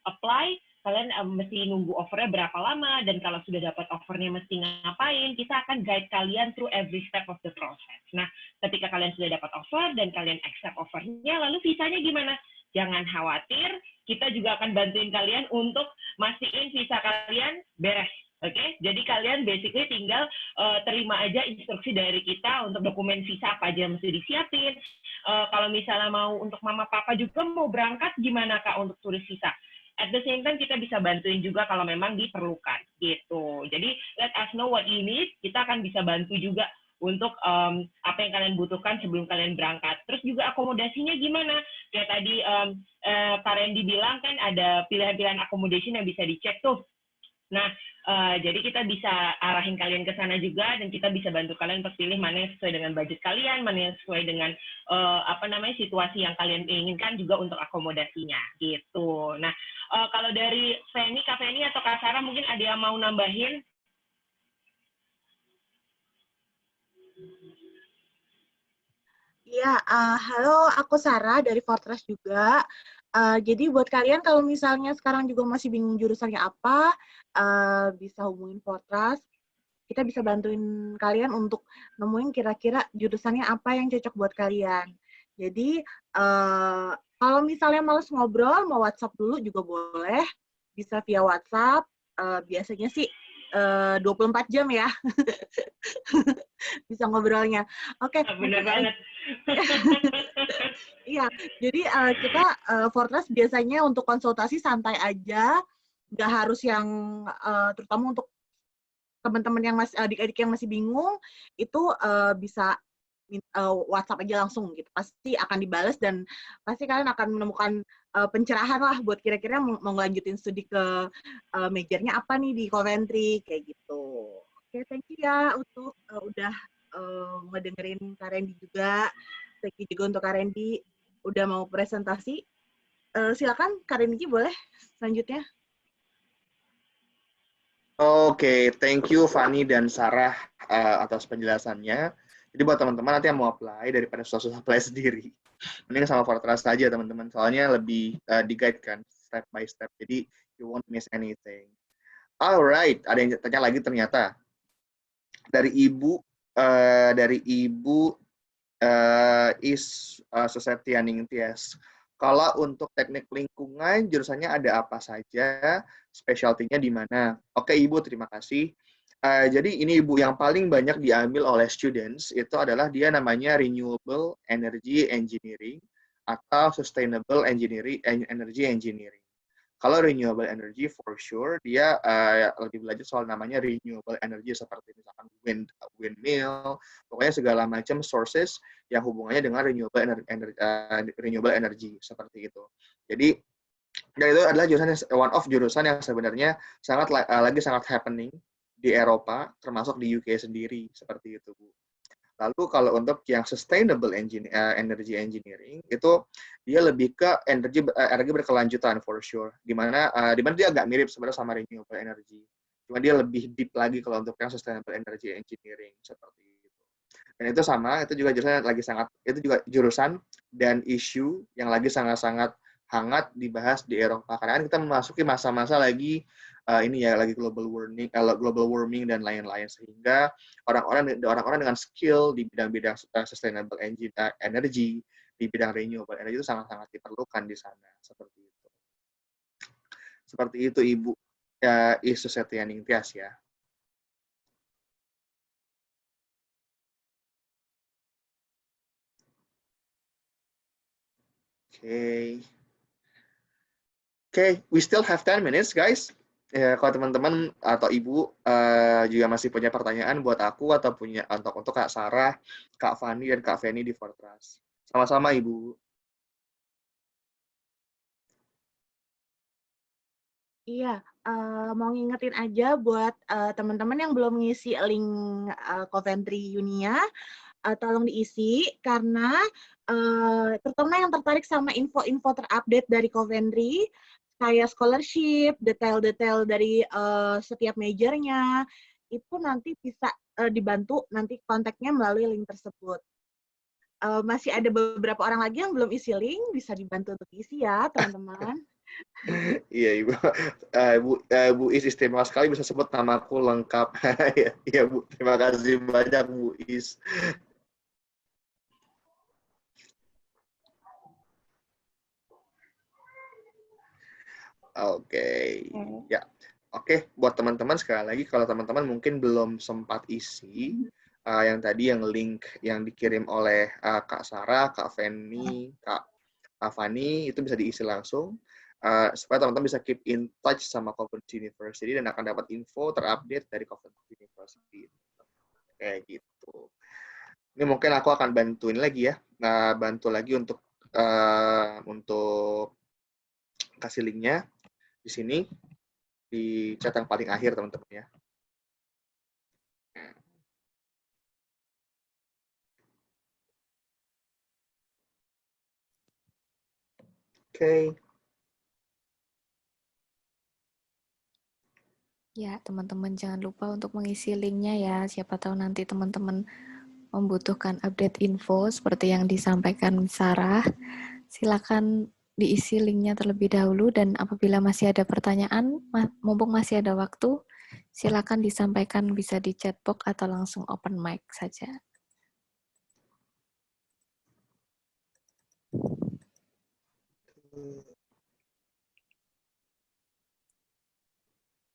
apply kalian mesti nunggu offernya berapa lama, dan kalau sudah dapat offernya mesti ngapain, kita akan guide kalian through every step of the process. Nah, ketika kalian sudah dapat offer dan kalian accept offernya, lalu visanya gimana? Jangan khawatir, kita juga akan bantuin kalian untuk mastiin visa kalian beres. Oke, jadi kalian basically tinggal terima aja instruksi dari kita untuk dokumen visa apa aja mesti disiapin. Kalau misalnya mau untuk mama papa juga mau berangkat, gimana Kak untuk turis visa? At the same time kita bisa bantuin juga kalau memang diperlukan gitu. Jadi let us know what you need, kita akan bisa bantu juga untuk apa yang kalian butuhkan sebelum kalian berangkat. Terus juga akomodasinya gimana? Ya tadi Kak Randy bilang kan ada pilihan-pilihan accommodation yang bisa dicek tuh. Nah, jadi kita bisa arahin kalian ke sana juga, dan kita bisa bantu kalian untuk pilih mana yang sesuai dengan budget kalian, mana yang sesuai dengan situasi yang kalian inginkan juga untuk akomodasinya gitu. Nah, kalau dari Kak Feni atau Kak Sarah mungkin ada yang mau nambahin? Iya, halo, aku Sarah dari Fortress juga. Jadi buat kalian kalau misalnya sekarang juga masih bingung jurusannya apa, bisa hubungin Fortress. Kita bisa bantuin kalian untuk nemuin kira-kira jurusannya apa yang cocok buat kalian. Jadi kalau misalnya males ngobrol, mau WhatsApp dulu juga boleh. Bisa via WhatsApp. Biasanya sih 24 jam ya. Bisa ngobrolnya. Oke. Bener banget. Iya, jadi kita Fortress biasanya untuk konsultasi santai aja, nggak harus yang terutama untuk teman-teman yang masih adik-adik yang masih bingung itu bisa WhatsApp aja langsung gitu, pasti akan dibalas dan pasti kalian akan menemukan pencerahan lah buat kira-kira mau ngelanjutin studi ke majornya apa nih di Coventry kayak gitu. Oke, thank you ya untuk udah ngedengerin Kak Randy juga. Thank you juga untuk Kak Randy udah mau presentasi. Silakan Kak Randy boleh selanjutnya. Oke, thank you Fani dan Sarah atas penjelasannya. Jadi buat teman-teman nanti yang mau apply, daripada susah-susah apply sendiri, mending sama Fortress aja teman-teman. Soalnya lebih di-guide kan, step by step. Jadi you won't miss anything. Alright, ada yang tanya lagi ternyata. Dari Ibu Susetyaning Tias. Kalau untuk teknik lingkungan, jurusannya ada apa saja? Specialty-nya di mana? Oke, Ibu, terima kasih. Jadi ini Ibu yang paling banyak diambil oleh students itu adalah dia namanya Renewable Energy Engineering atau Sustainable Energy Engineering. Kalau renewable energy for sure dia lebih belajar soal namanya renewable energy seperti misalkan windmill, pokoknya segala macam sources yang hubungannya dengan renewable energy seperti itu. Jadi dan itu adalah one of jurusan yang sebenarnya lagi sangat happening di Eropa, termasuk di UK sendiri seperti itu, Bu. Lalu kalau untuk yang sustainable energy engineering itu dia lebih ke energi berkelanjutan for sure, di mana dia agak mirip sebenarnya sama renewable energy, cuma dia lebih deep lagi kalau untuk yang sustainable energy engineering seperti itu. Dan itu sama, itu juga jurusan dan isu yang lagi sangat-sangat hangat dibahas di Eropa karena kita memasuki masa-masa lagi lagi global warming dan lain-lain, sehingga orang-orang dengan skill di bidang-bidang sustainable energy, di bidang renewable energy itu sangat-sangat diperlukan di sana seperti itu. Seperti itu Ibu Susetyaning Tias ya. Okay, we still have 10 minutes guys. Ya, kalau teman-teman atau Ibu juga masih punya pertanyaan buat aku atau punya untuk Kak Sarah, Kak Fani, dan Kak Feni di Fortress. Sama-sama Ibu. Iya, mau ngingetin aja buat teman-teman yang belum ngisi link Coventry Unia, tolong diisi karena terutama yang tertarik sama info-info terupdate dari Coventry, kayak scholarship, detail-detail dari setiap majornya, itu nanti bisa dibantu nanti kontaknya melalui link tersebut. Masih ada beberapa orang lagi yang belum isi link, bisa dibantu untuk isi ya, teman-teman. Iya, Ibu. Bu Is istimewa sekali bisa sebut namaku lengkap. Iya, Bu. Terima kasih banyak, Bu Is. Oke. Ya. Oke, buat teman-teman sekali lagi, kalau teman-teman mungkin belum sempat isi, yang tadi yang link yang dikirim oleh Kak Sarah, Kak Feni, Kak Fani, itu bisa diisi langsung. Supaya teman-teman bisa keep in touch sama Coventry University dan akan dapat info terupdate dari Coventry University. Kayak gitu. Ini mungkin aku akan bantuin lagi ya, bantu lagi untuk kasih linknya di sini di chat yang paling akhir teman-teman ya. Oke. Ya, teman-teman jangan lupa untuk mengisi linknya ya. Siapa tahu nanti teman-teman membutuhkan update info seperti yang disampaikan Sarah. Silakan diisi linknya terlebih dahulu dan apabila masih ada pertanyaan, mumpung masih ada waktu, silakan disampaikan bisa di chat box atau langsung open mic saja.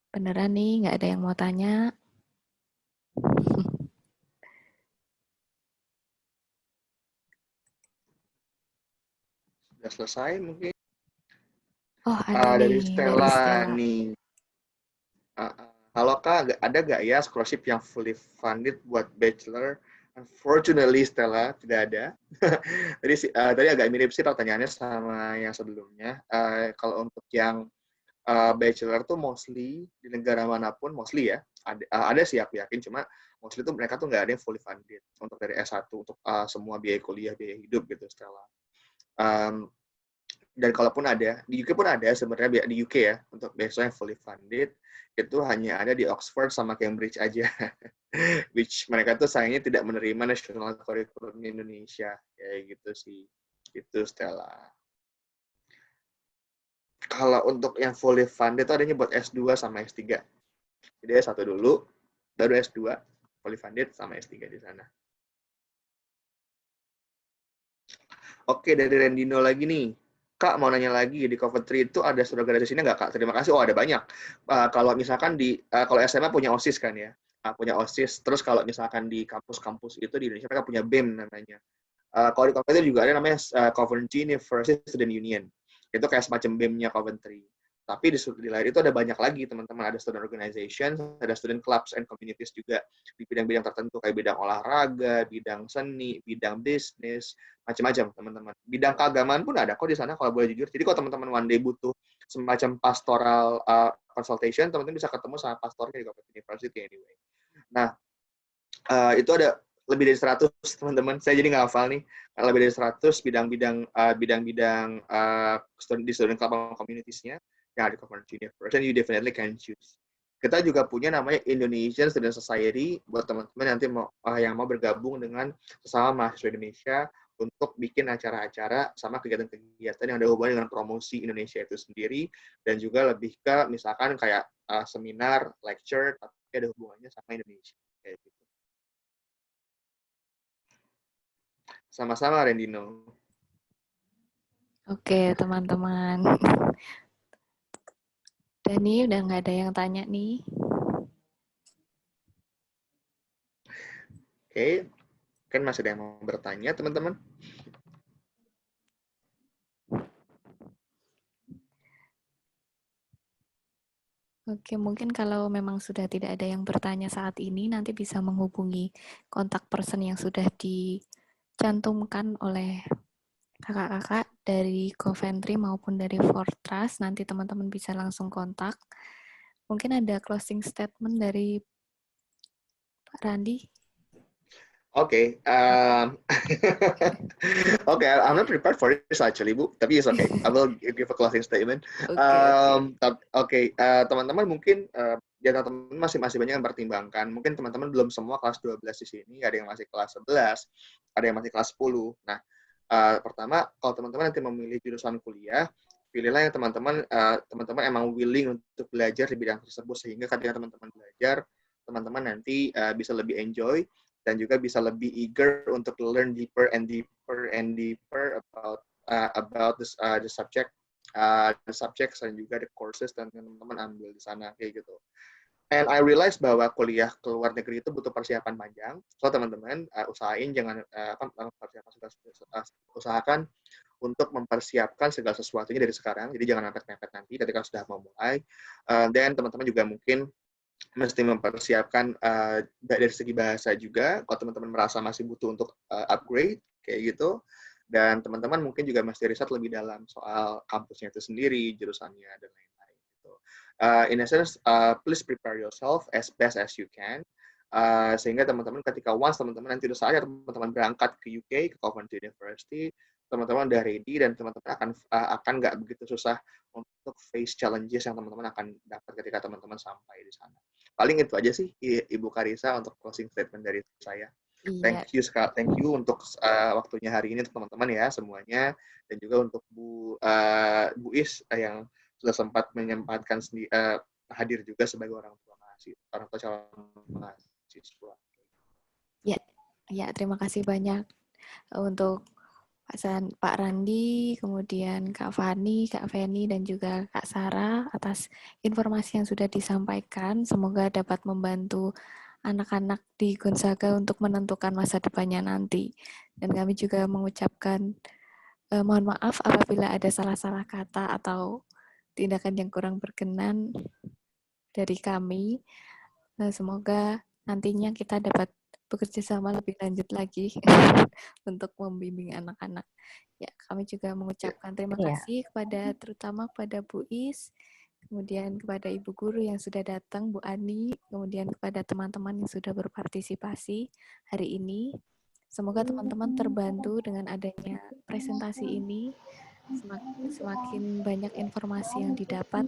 Beneran nih, nggak ada yang mau tanya. Sudah selesai mungkin. Oh, ada dari nih, Stella, dari Stella. nih. Halo Kak, ada nggak ya scholarship yang fully funded buat bachelor? Unfortunately Stella, tidak ada. Tadi agak mirip sih pertanyaannya sama yang sebelumnya. Kalau untuk yang bachelor tuh mostly di negara manapun, mostly ya, ada sih aku yakin, cuma mostly tuh mereka tuh nggak ada yang fully funded untuk dari S1, untuk semua biaya kuliah, biaya hidup gitu Stella. Dan kalaupun ada, di UK pun ada sebenarnya di UK ya, untuk beasiswa yang fully funded, itu hanya ada di Oxford sama Cambridge aja. Which mereka tuh sayangnya tidak menerima national curriculum Indonesia. Kayak gitu sih. Itu Stella. Kalau untuk yang fully funded itu adanya buat S2 sama S3. Jadi S1 dulu, baru S2, fully funded sama S3 di sana. Oke, dari Rendino lagi nih. Kak, mau nanya lagi, di Coventry itu ada organisasinya nggak, Kak? Terima kasih. Oh, ada banyak. Kalau misalkan kalau SMA punya OSIS kan ya? Punya OSIS. Terus kalau misalkan di kampus-kampus itu di Indonesia mereka punya BEM namanya. Kalau di Coventry juga ada namanya Coventry University Student Union. Itu kayak semacam BEM-nya Coventry. Tapi di lain itu ada banyak lagi, teman-teman. Ada student organization, ada student clubs and communities juga di bidang-bidang tertentu, kayak bidang olahraga, bidang seni, bidang bisnis, macam-macam, teman-teman. Bidang keagamaan pun ada kok di sana, kalau boleh jujur. Jadi kalau teman-teman one day butuh semacam pastoral consultation, teman-teman bisa ketemu sama pastornya di Coventry University anyway. Nah, itu ada lebih dari 100, teman-teman. Saya jadi nggak hafal nih. Lebih dari 100 bidang-bidang di student club communities-nya yang ada di Coventry University, and you definitely can choose. Kita juga punya namanya Indonesian Student Society buat teman-teman nanti yang mau bergabung dengan sesama mahasiswa Indonesia untuk bikin acara-acara sama kegiatan-kegiatan yang ada hubungan dengan promosi Indonesia itu sendiri, dan juga lebih ke misalkan kayak seminar, lecture, tapi ada hubungannya sama Indonesia kayak gitu. Sama-sama, Rendino. Oke, teman-teman. Dani, udah nggak ada yang tanya nih. Oke, kan masih ada yang mau bertanya, teman-teman? Oke, mungkin kalau memang sudah tidak ada yang bertanya saat ini, nanti bisa menghubungi kontak person yang sudah dicantumkan oleh kakak-kakak dari Coventry maupun dari Fortrust. Nanti teman-teman bisa langsung kontak. Mungkin ada closing statement dari Pak Randi. Okay. Okay, I'm not prepared for this actually, Bu. Tapi it's okay. I will give a closing statement. Teman-teman mungkin ya teman-teman masih banyak yang pertimbangkan. Mungkin teman-teman belum semua kelas 12 di sini. Ada yang masih kelas 11, ada yang masih kelas 10. Nah, pertama, kalau teman-teman nanti memilih jurusan kuliah, pilihlah yang teman-teman emang willing untuk belajar di bidang tersebut, sehingga ketika teman-teman belajar, teman-teman nanti bisa lebih enjoy dan juga bisa lebih eager untuk learn deeper and deeper about the subjects dan juga the courses dan teman-teman ambil di sana kayak gitu. And I realize bahwa kuliah ke luar negeri itu butuh persiapan panjang. So teman-teman usahakan untuk mempersiapkan segala sesuatunya dari sekarang. Jadi jangan mepet-mepet nanti ketika sudah mau mulai. Dan teman-teman juga mungkin mesti mempersiapkan dari segi bahasa juga. Kalau teman-teman merasa masih butuh untuk upgrade kayak gitu. Dan teman-teman mungkin juga mesti riset lebih dalam soal kampusnya itu sendiri, jurusannya dan lain-lain. Gitu. In essence, please prepare yourself as best as you can. Sehingga teman-teman ketika once teman-teman nanti udah saatnya teman-teman berangkat ke UK, ke Coventry University, teman-teman udah ready dan teman-teman akan nggak begitu susah untuk face challenges yang teman-teman akan dapat ketika teman-teman sampai di sana. Paling itu aja sih, Ibu Karissa, untuk closing statement dari saya. Thank you untuk waktunya hari ini untuk teman-teman ya semuanya, dan juga untuk Bu Is yang sudah sempat menyempatkan hadir juga sebagai orang tua calon mahasiswa. Ya, terima kasih banyak untuk Pak Randi, kemudian Kak Fani, Kak Feni, dan juga Kak Sarah atas informasi yang sudah disampaikan. Semoga dapat membantu anak-anak di Gonzaga untuk menentukan masa depannya nanti. Dan kami juga mengucapkan mohon maaf apabila ada salah-salah kata atau tindakan yang kurang berkenan dari kami. Semoga nantinya kita dapat bekerja sama lebih lanjut lagi untuk membimbing anak-anak. Ya, kami juga mengucapkan terima kasih terutama kepada Bu Is, kemudian kepada Ibu Guru yang sudah datang, Bu Ani, kemudian kepada teman-teman yang sudah berpartisipasi hari ini. Semoga teman-teman terbantu dengan adanya presentasi ini. Semakin banyak informasi yang didapat,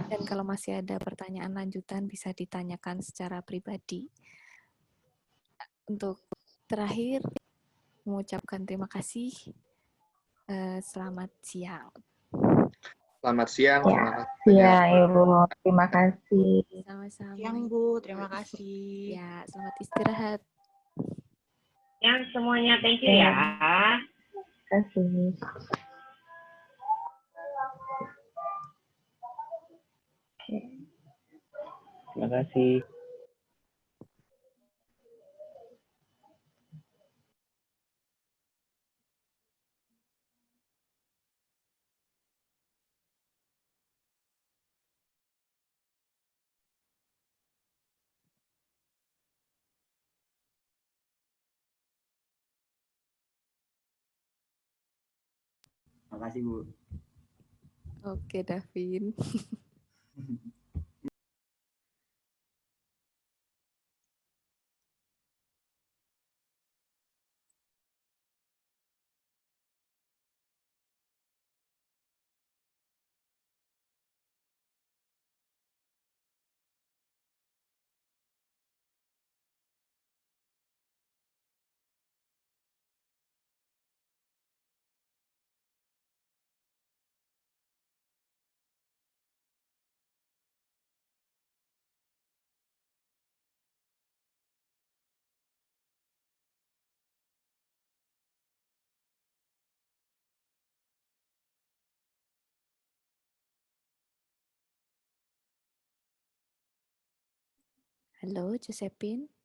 dan kalau masih ada pertanyaan lanjutan bisa ditanyakan secara pribadi. Untuk terakhir, mengucapkan terima kasih. Selamat siang. Selamat siang. Iya, Ibu. Terima kasih. Sama-sama. Siang, Bu. Terima kasih. Ya, selamat istirahat. Yang semuanya, thank you ya. Terima kasih. Terima kasih. Terima kasih, Bu. Oke, Davin. Halo, Josephine.